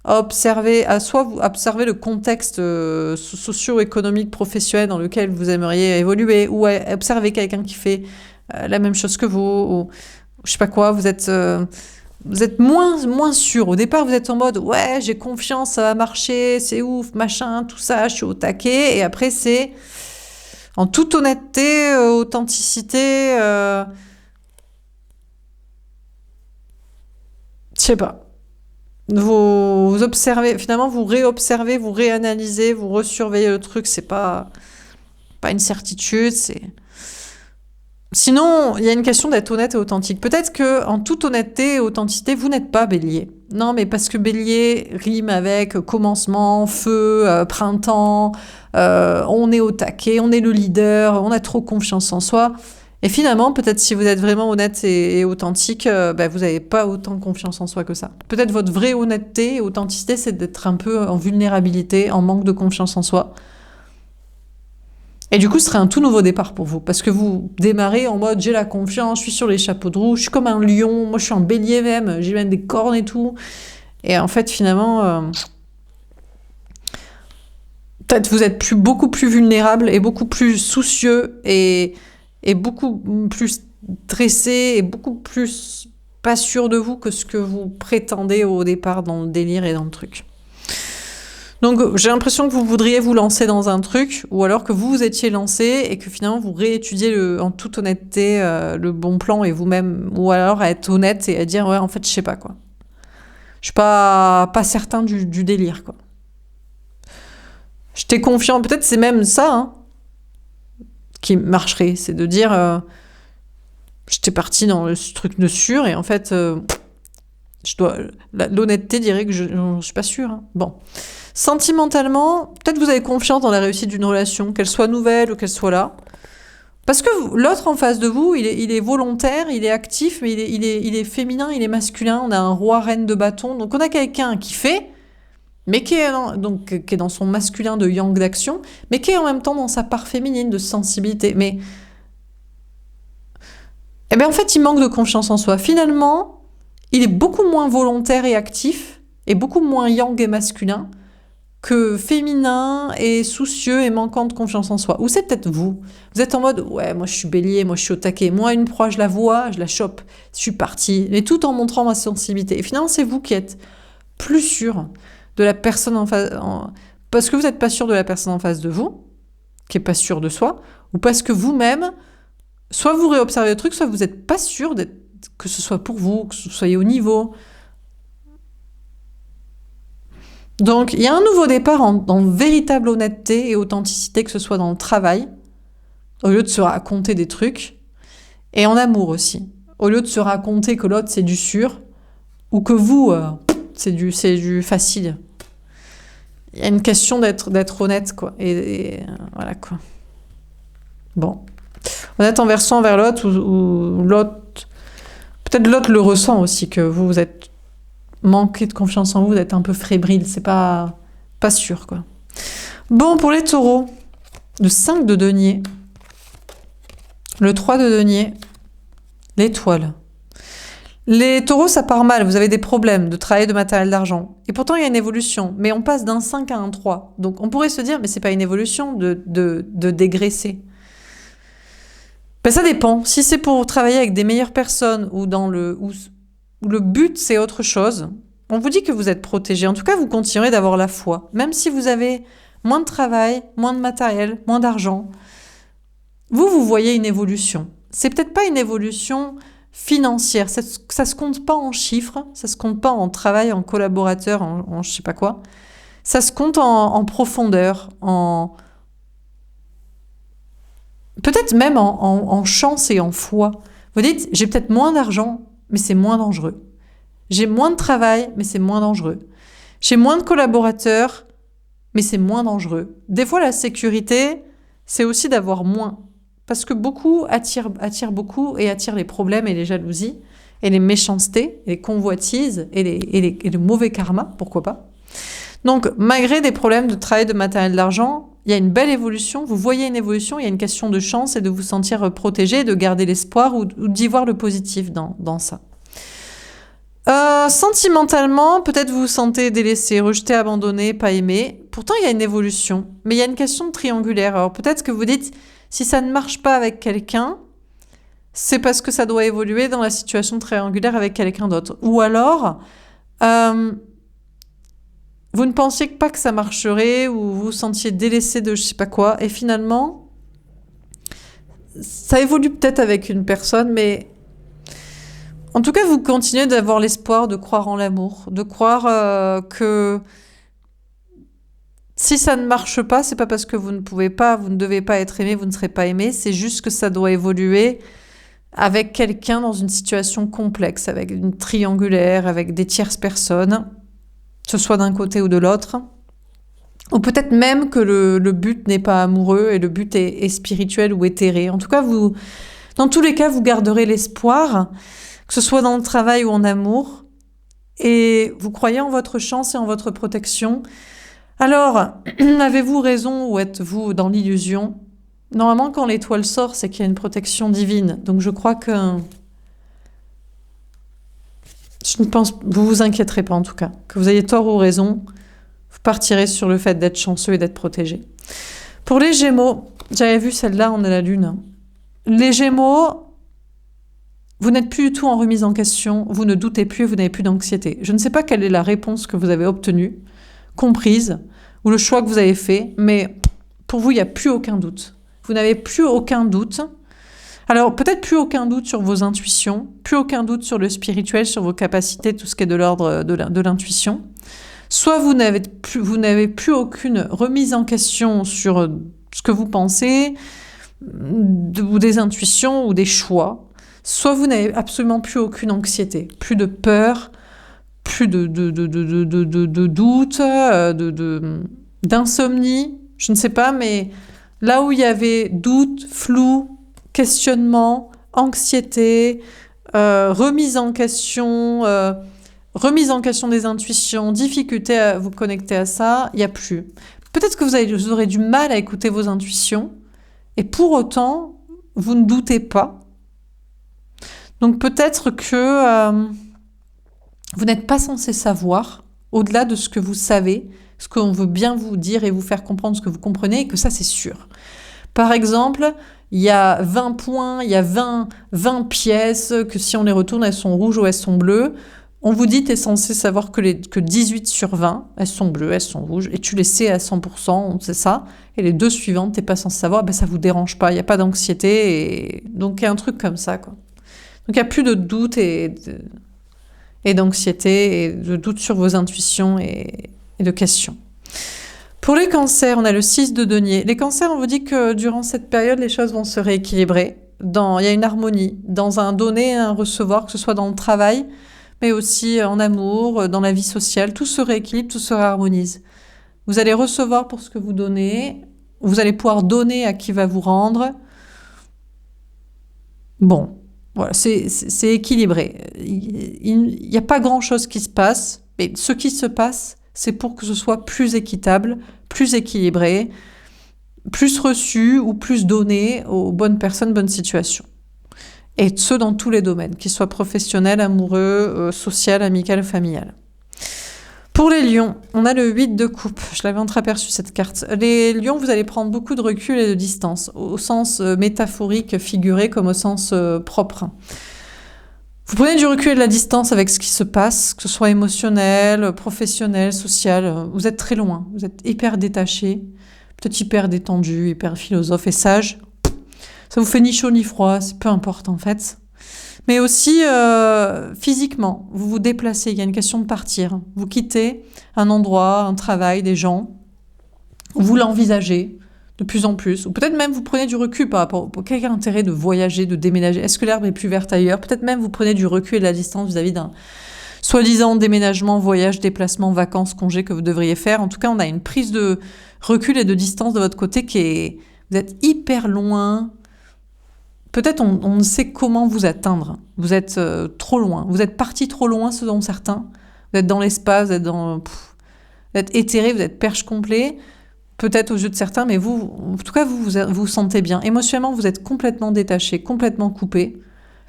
à observer le contexte socio-économique, professionnel dans lequel vous aimeriez évoluer, ou à observer quelqu'un qui fait la même chose que vous, ou je sais pas quoi, vous êtes moins sûr. Au départ, vous êtes en mode, ouais, j'ai confiance, ça va marcher, c'est ouf, machin, tout ça, je suis au taquet. Et après, c'est en toute honnêteté, authenticité, je sais pas. Vous observez, finalement, vous réobservez, vous réanalysez, vous resurveillez le truc. C'est pas une certitude. Sinon, il y a une question d'être honnête et authentique. Peut-être que, en toute honnêteté et authenticité, vous n'êtes pas Bélier. Non, mais parce que Bélier rime avec commencement, feu, printemps. On est au taquet, on est le leader, on a trop confiance en soi. Et finalement, peut-être si vous êtes vraiment honnête et authentique, vous n'avez pas autant confiance en soi que ça. Peut-être votre vraie honnêteté et authenticité, c'est d'être un peu en vulnérabilité, en manque de confiance en soi. Et du coup, ce serait un tout nouveau départ pour vous. Parce que vous démarrez en mode, j'ai la confiance, je suis sur les chapeaux de roue, je suis comme un lion, moi je suis un bélier même, j'ai même des cornes et tout. Et en fait, finalement, peut-être vous êtes beaucoup plus vulnérable et beaucoup plus soucieux et beaucoup plus stressé et beaucoup plus pas sûr de vous que ce que vous prétendez au départ dans le délire et dans le truc. Donc j'ai l'impression que vous voudriez vous lancer dans un truc, ou alors que vous vous étiez lancé et que finalement vous réétudiez en toute honnêteté le bon plan et vous-même, ou alors à être honnête et à dire ouais en fait je sais pas quoi. Je suis pas certain du délire quoi. J'étais confiant, peut-être c'est même ça hein, qui marcherait, c'est de dire j'étais parti dans le truc de sûr et en fait l'honnêteté dirait que je suis pas sûre. Hein. Bon. Sentimentalement, peut-être vous avez confiance dans la réussite d'une relation, qu'elle soit nouvelle ou qu'elle soit là. Parce que l'autre en face de vous, il est volontaire, il est actif, mais il est féminin, il est masculin. On a un roi-reine de bâton. Donc on a quelqu'un qui fait, mais qui est dans son masculin de yang d'action, mais qui est en même temps dans sa part féminine de sensibilité. Mais en fait, il manque de confiance en soi. Finalement, il est beaucoup moins volontaire et actif, et beaucoup moins yang et masculin, que féminin et soucieux et manquant de confiance en soi. Ou c'est peut-être vous. Vous êtes en mode, ouais, moi je suis bélier, moi je suis au taquet. Moi, une proie, je la vois, je la chope, je suis partie. Mais tout en montrant ma sensibilité. Et finalement, c'est vous qui êtes plus sûr de la personne en face... Parce que vous n'êtes pas sûr de la personne en face de vous, qui n'est pas sûr de soi, ou parce que vous-même, soit vous réobservez le truc, soit vous n'êtes pas sûr que ce soit pour vous, que vous soyez au niveau... Donc, il y a un nouveau départ en véritable honnêteté et authenticité, que ce soit dans le travail, au lieu de se raconter des trucs, et en amour aussi. Au lieu de se raconter que l'autre, c'est du sûr, ou que vous, c'est du facile. Il y a une question d'être honnête, quoi. Et voilà, quoi. Bon. Honnête envers soi, envers l'autre, ou l'autre... Peut-être l'autre le ressent aussi, que vous êtes... manquer de confiance en vous, d'être un peu fébrile, c'est pas sûr, quoi. Bon, pour les taureaux, le 5 de denier, le 3 de denier, l'étoile. Les taureaux, ça part mal, vous avez des problèmes de travail, de matériel, d'argent. Et pourtant, il y a une évolution, mais on passe d'un 5 à un 3. Donc, on pourrait se dire, mais c'est pas une évolution de dégraisser. Ben, ça dépend. Si c'est pour travailler avec des meilleures personnes ou où le but, c'est autre chose, on vous dit que vous êtes protégé. En tout cas, vous continuerez d'avoir la foi. Même si vous avez moins de travail, moins de matériel, moins d'argent, vous voyez une évolution. C'est peut-être pas une évolution financière. Ça se compte pas en chiffres, ça se compte pas en travail, en collaborateur, en je sais pas quoi. Ça se compte en profondeur, peut-être même en chance et en foi. Vous dites, j'ai peut-être moins d'argent, mais c'est moins dangereux. J'ai moins de travail, mais c'est moins dangereux. J'ai moins de collaborateurs, mais c'est moins dangereux. Des fois, la sécurité, c'est aussi d'avoir moins. Parce que beaucoup attirent beaucoup et attirent les problèmes et les jalousies, et les méchancetés, et les convoitises, et le mauvais karma, pourquoi pas. Donc, malgré des problèmes de travail, de matériel, d'argent, il y a une belle évolution, vous voyez une évolution, il y a une question de chance et de vous sentir protégé, de garder l'espoir ou d'y voir le positif dans ça. Sentimentalement, peut-être vous vous sentez délaissé, rejeté, abandonné, pas aimé. Pourtant, il y a une évolution, mais il y a une question de triangulaire. Alors peut-être que vous dites, si ça ne marche pas avec quelqu'un, c'est parce que ça doit évoluer dans la situation triangulaire avec quelqu'un d'autre. Ou alors, vous ne pensiez pas que ça marcherait ou vous vous sentiez délaissé de je sais pas quoi. Et finalement, ça évolue peut-être avec une personne, mais en tout cas, vous continuez d'avoir l'espoir de croire en l'amour, de croire que si ça ne marche pas, c'est pas parce que vous ne pouvez pas, vous ne devez pas être aimé, vous ne serez pas aimé, c'est juste que ça doit évoluer avec quelqu'un dans une situation complexe, avec une triangulaire, avec des tierces personnes, que ce soit d'un côté ou de l'autre. Ou peut-être même que le but n'est pas amoureux et le but est spirituel ou éthéré. En tout cas, dans tous les cas, vous garderez l'espoir, que ce soit dans le travail ou en amour, et vous croyez en votre chance et en votre protection. Alors, avez-vous raison ou êtes-vous dans l'illusion ? Normalement, quand l'étoile sort, c'est qu'il y a une protection divine. Donc je crois que... Vous vous inquiéterez pas en tout cas. Que vous ayez tort ou raison, vous partirez sur le fait d'être chanceux et d'être protégé. Pour les Gémeaux, j'avais vu celle-là, on a la Lune. Les Gémeaux, vous n'êtes plus du tout en remise en question, vous ne doutez plus, vous n'avez plus d'anxiété. Je ne sais pas quelle est la réponse que vous avez obtenue, comprise, ou le choix que vous avez fait, mais pour vous, il n'y a plus aucun doute. Vous n'avez plus aucun doute. Alors, peut-être plus aucun doute sur vos intuitions, plus aucun doute sur le spirituel, sur vos capacités, tout ce qui est de l'ordre de l'intuition. Soit vous n'avez plus aucune remise en question sur ce que vous pensez, ou des intuitions, ou des choix. Soit vous n'avez absolument plus aucune anxiété, plus de peur, plus de doute, d'insomnie, je ne sais pas, mais là où il y avait doute, flou, questionnement, anxiété, remise en question des intuitions, difficulté à vous connecter à ça, il n'y a plus. Peut-être que vous aurez du mal à écouter vos intuitions, et pour autant, vous ne doutez pas. Donc peut-être que vous n'êtes pas censé savoir, au-delà de ce que vous savez, ce qu'on veut bien vous dire et vous faire comprendre ce que vous comprenez, et que ça c'est sûr. Par exemple, il y a 20 points, il y a 20 pièces, que si on les retourne, elles sont rouges ou elles sont bleues. On vous dit, tu es censé savoir que 18 sur 20, elles sont bleues, elles sont rouges, et tu les sais à 100%, c'est ça. Et les deux suivantes, tu n'es pas censé savoir, ben ça ne vous dérange pas, il n'y a pas d'anxiété. Donc il y a un truc comme ça, quoi. Donc il n'y a plus de doute et d'anxiété, et de doute sur vos intuitions et de questions. Pour les cancers, on a le 6 de denier. Les cancers, on vous dit que durant cette période, les choses vont se rééquilibrer. Il y a une harmonie dans un donner et un recevoir, que ce soit dans le travail, mais aussi en amour, dans la vie sociale. Tout se rééquilibre, tout se réharmonise. Vous allez recevoir pour ce que vous donnez. Vous allez pouvoir donner à qui va vous rendre. Bon, voilà, c'est équilibré. Il n'y a pas grand-chose qui se passe, mais ce qui se passe, c'est pour que ce soit plus équitable, plus équilibré, plus reçu ou plus donné aux bonnes personnes, bonnes situations. Et ce, dans tous les domaines, qu'ils soient professionnels, amoureux, social, amical, familial. Pour les lions, on a le 8 de coupe. Je l'avais entreaperçu cette carte. Les lions, vous allez prendre beaucoup de recul et de distance, au sens métaphorique, figuré, comme au sens propre. Vous prenez du recul et de la distance avec ce qui se passe, que ce soit émotionnel, professionnel, social. Vous êtes très loin, vous êtes hyper détaché, peut-être hyper détendu, hyper philosophe et sage. Ça vous fait ni chaud ni froid, c'est peu importe en fait. Mais aussi physiquement, vous vous déplacez, il y a une question de partir. Vous quittez un endroit, un travail, des gens, vous l'envisagez de plus en plus, ou peut-être même vous prenez du recul par rapport à quel intérêt de voyager, de déménager. Est-ce que l'herbe est plus verte ailleurs ? Peut-être même vous prenez du recul et de la distance vis-à-vis d'un soi-disant déménagement, voyage, déplacement, vacances, congé que vous devriez faire. En tout cas, on a une prise de recul et de distance de votre côté qui est... Vous êtes hyper loin. Peut-être on ne sait comment vous atteindre. Vous êtes trop loin. Vous êtes parti trop loin, selon certains. Vous êtes dans l'espace, vous êtes éthéré, vous êtes perche complet. peut-être aux yeux de certains, mais vous, en tout cas, vous sentez bien. Émotionnellement, vous êtes complètement détaché, complètement coupé.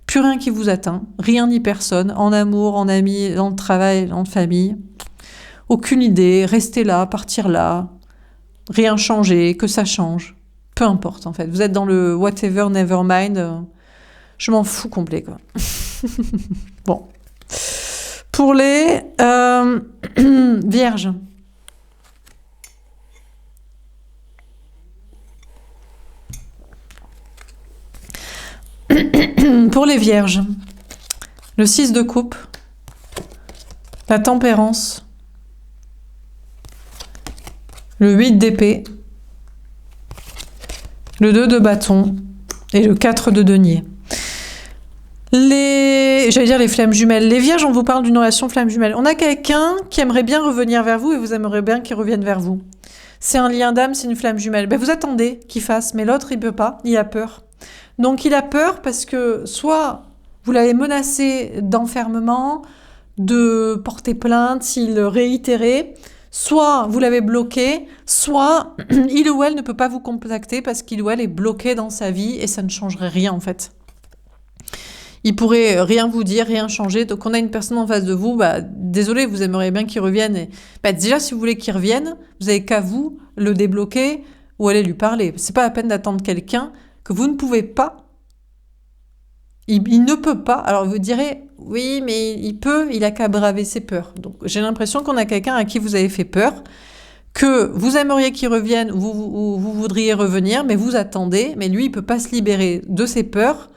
Plus rien qui vous atteint, rien ni personne, en amour, en amis, dans le travail, en famille. Aucune idée, rester là, partir là, rien changer, que ça change. Peu importe, en fait. Vous êtes dans le whatever, never mind. Je m'en fous complet, quoi. Bon. Pour les vierges. Pour les vierges, le 6 de coupe, la tempérance, le 8 d'épée, le 2 de bâton et le 4 de denier. J'allais dire les flammes jumelles. Les vierges, on vous parle d'une relation flamme jumelle. On a quelqu'un qui aimerait bien revenir vers vous et vous aimeriez bien qu'il revienne vers vous. C'est un lien d'âme, c'est une flamme jumelle. Ben, vous attendez qu'il fasse, mais l'autre, il peut pas, il a peur. Donc il a peur parce que soit vous l'avez menacé d'enfermement, de porter plainte s'il réitérait, soit vous l'avez bloqué, soit il ou elle ne peut pas vous contacter parce qu'il ou elle est bloqué dans sa vie et ça ne changerait rien en fait. Il pourrait rien vous dire, rien changer. Donc on a une personne en face de vous, désolé, vous aimeriez bien qu'il revienne. Et, déjà, si vous voulez qu'il revienne, vous avez qu'à vous le débloquer ou aller lui parler. C'est pas la peine d'attendre quelqu'un que vous ne pouvez pas. Il ne peut pas. Alors vous direz, oui, mais il peut, il a qu'à braver ses peurs. Donc j'ai l'impression qu'on a quelqu'un à qui vous avez fait peur, que vous aimeriez qu'il revienne ou vous voudriez revenir, mais vous attendez, mais lui, il peut pas se libérer de ses peurs,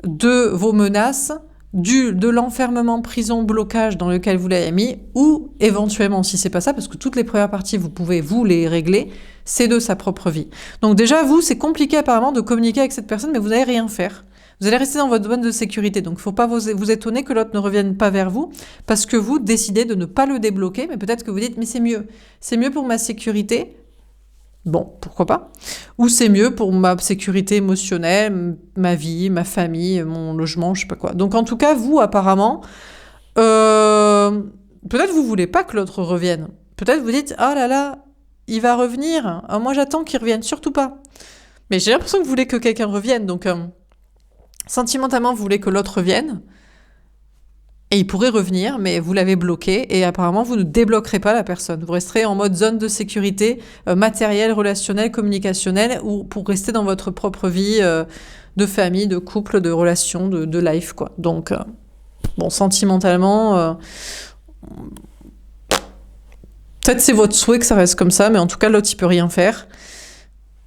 de vos menaces, de l'enfermement, prison, blocage dans lequel vous l'avez mis, ou éventuellement, si c'est pas ça, parce que toutes les premières parties, vous pouvez vous les régler, c'est de sa propre vie. Donc déjà, vous, c'est compliqué apparemment de communiquer avec cette personne, mais vous n'allez rien faire. Vous allez rester dans votre zone de sécurité. Donc il ne faut pas vous étonner que l'autre ne revienne pas vers vous, parce que vous décidez de ne pas le débloquer, mais peut-être que vous dites, mais c'est mieux. C'est mieux pour ma sécurité. Bon, pourquoi pas. Ou c'est mieux pour ma sécurité émotionnelle, ma vie, ma famille, mon logement, je sais pas quoi. Donc en tout cas, vous, apparemment, peut-être vous voulez pas que l'autre revienne. Peut-être vous dites, ah là là, il va revenir. Ah, moi j'attends qu'il revienne, surtout pas. Mais j'ai l'impression que vous voulez que quelqu'un revienne. Donc sentimentalement, vous voulez que l'autre revienne. Et il pourrait revenir, mais vous l'avez bloqué et apparemment, vous ne débloquerez pas la personne. Vous resterez en mode zone de sécurité matérielle, relationnelle, communicationnelle, ou pour rester dans votre propre vie de famille, de couple, de relation, de life, quoi. Donc, bon, sentimentalement, peut-être c'est votre souhait que ça reste comme ça, mais en tout cas, l'autre, il peut rien faire.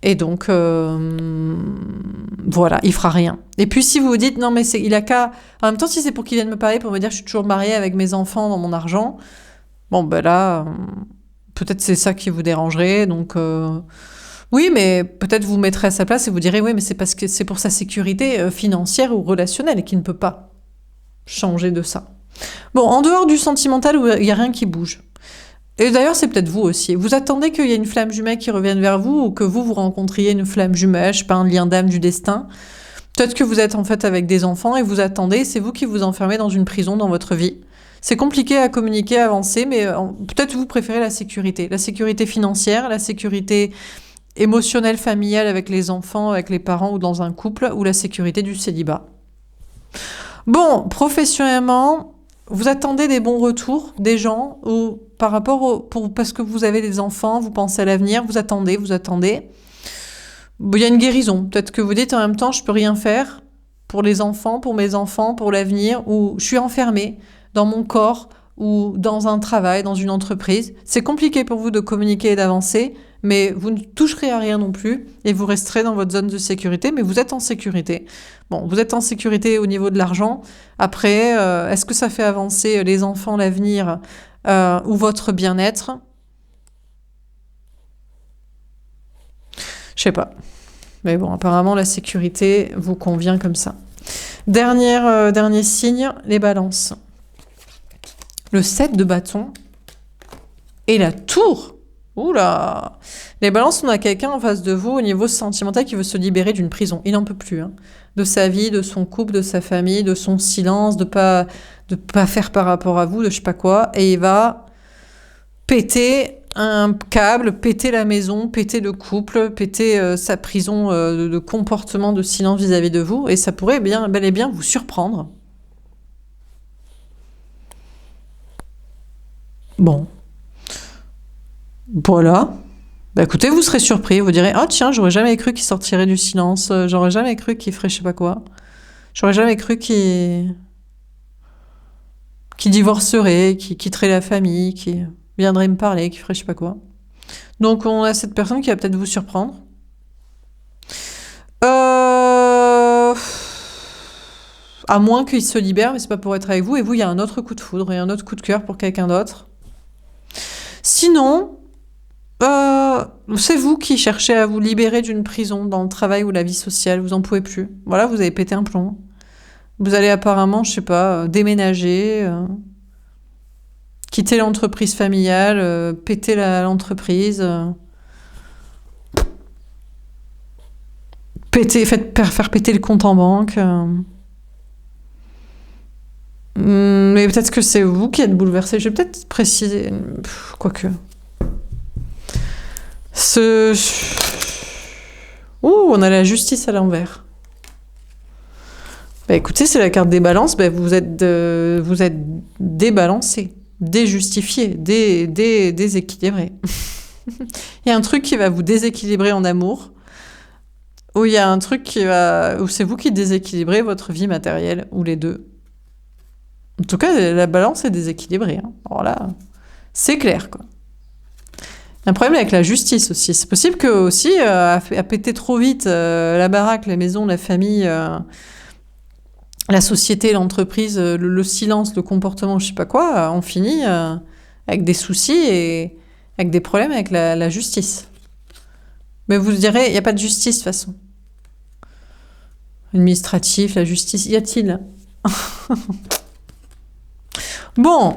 Et donc, voilà, il fera rien. Et puis, si vous vous dites, non, mais il a qu'à... En même temps, si c'est pour qu'il vienne me parler, pour me dire que je suis toujours mariée avec mes enfants dans mon argent, bon, ben là, peut-être c'est ça qui vous dérangerait. Donc, oui, mais peut-être vous mettrez à sa place et vous direz, oui, mais c'est parce que c'est pour sa sécurité financière ou relationnelle et qu'il ne peut pas changer de ça. Bon, en dehors du sentimental, il n'y a rien qui bouge. Et d'ailleurs, c'est peut-être vous aussi. Vous attendez qu'il y ait une flamme jumelle qui revienne vers vous ou que vous rencontriez une flamme jumelle, je sais pas, un lien d'âme du destin. Peut-être que vous êtes en fait avec des enfants et vous attendez, c'est vous qui vous enfermez dans une prison dans votre vie. C'est compliqué à communiquer, à avancer, mais peut-être vous préférez la sécurité financière, la sécurité émotionnelle, familiale avec les enfants, avec les parents ou dans un couple, ou la sécurité du célibat. Bon, professionnellement... Vous attendez des bons retours des gens ou par rapport parce que vous avez des enfants, vous pensez à l'avenir, vous attendez. Il y a une guérison. Peut-être que vous dites en même temps, je peux rien faire pour les enfants, pour mes enfants, pour l'avenir, ou je suis enfermée dans mon corps ou dans un travail, dans une entreprise. C'est compliqué pour vous de communiquer et d'avancer, mais vous ne toucherez à rien non plus et vous resterez dans votre zone de sécurité, mais vous êtes en sécurité. Bon, vous êtes en sécurité au niveau de l'argent. Après, est-ce que ça fait avancer les enfants, l'avenir ou votre bien-être? Je sais pas. Mais bon, apparemment, la sécurité vous convient comme ça. Dernier signe, les balances. Le 7 de bâton et la tour. Oula! Les balances, on a quelqu'un en face de vous au niveau sentimental qui veut se libérer d'une prison. Il n'en peut plus, hein. De sa vie, de son couple, de sa famille, de son silence, de pas faire par rapport à vous, de je sais pas quoi. Et il va péter un câble, péter la maison, péter le couple, péter sa prison de comportement, de silence vis-à-vis de vous, et ça pourrait bel et bien vous surprendre. Bon, voilà. Bah écoutez, vous serez surpris, vous direz « Ah tiens, j'aurais jamais cru qu'il sortirait du silence, j'aurais jamais cru qu'il ferait je sais pas quoi, j'aurais jamais cru qu'il divorcerait, qu'il quitterait la famille, qu'il viendrait me parler, qu'il ferait je sais pas quoi. » Donc on a cette personne qui va peut-être vous surprendre. À moins qu'il se libère, mais c'est pas pour être avec vous, et vous, il y a un autre coup de foudre et un autre coup de cœur pour quelqu'un d'autre. Sinon, c'est vous qui cherchez à vous libérer d'une prison dans le travail ou la vie sociale, vous en pouvez plus. Voilà, vous avez pété un plomb. Vous allez apparemment, je sais pas, déménager, quitter l'entreprise familiale, péter l'entreprise, faire péter le compte en banque. Mais peut-être que c'est vous qui êtes bouleversé. Je vais peut-être préciser, quoique. On a la justice à l'envers. Bah écoutez, c'est la carte des balances. Bah, vous êtes débalancé, déjustifié, déséquilibré. Il y a un truc qui va vous déséquilibrer en amour, ou il y a un truc où c'est vous qui déséquilibrez votre vie matérielle, ou les deux. En tout cas, la balance est déséquilibrée. Hein. Alors là, c'est clair, quoi. Un problème avec la justice aussi. C'est possible que aussi, à péter trop vite la baraque, la maison, la famille, la société, l'entreprise, le silence, le comportement, je sais pas quoi, on finit avec des soucis et avec des problèmes avec la justice. Mais vous direz, il n'y a pas de justice de toute façon. Administratif, la justice, y a-t-il? Bon,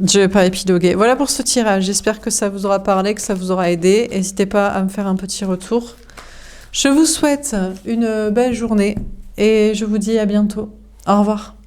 je vais pas épiloguer. Voilà pour ce tirage. J'espère que ça vous aura parlé, que ça vous aura aidé. N'hésitez pas à me faire un petit retour. Je vous souhaite une belle journée et je vous dis à bientôt. Au revoir.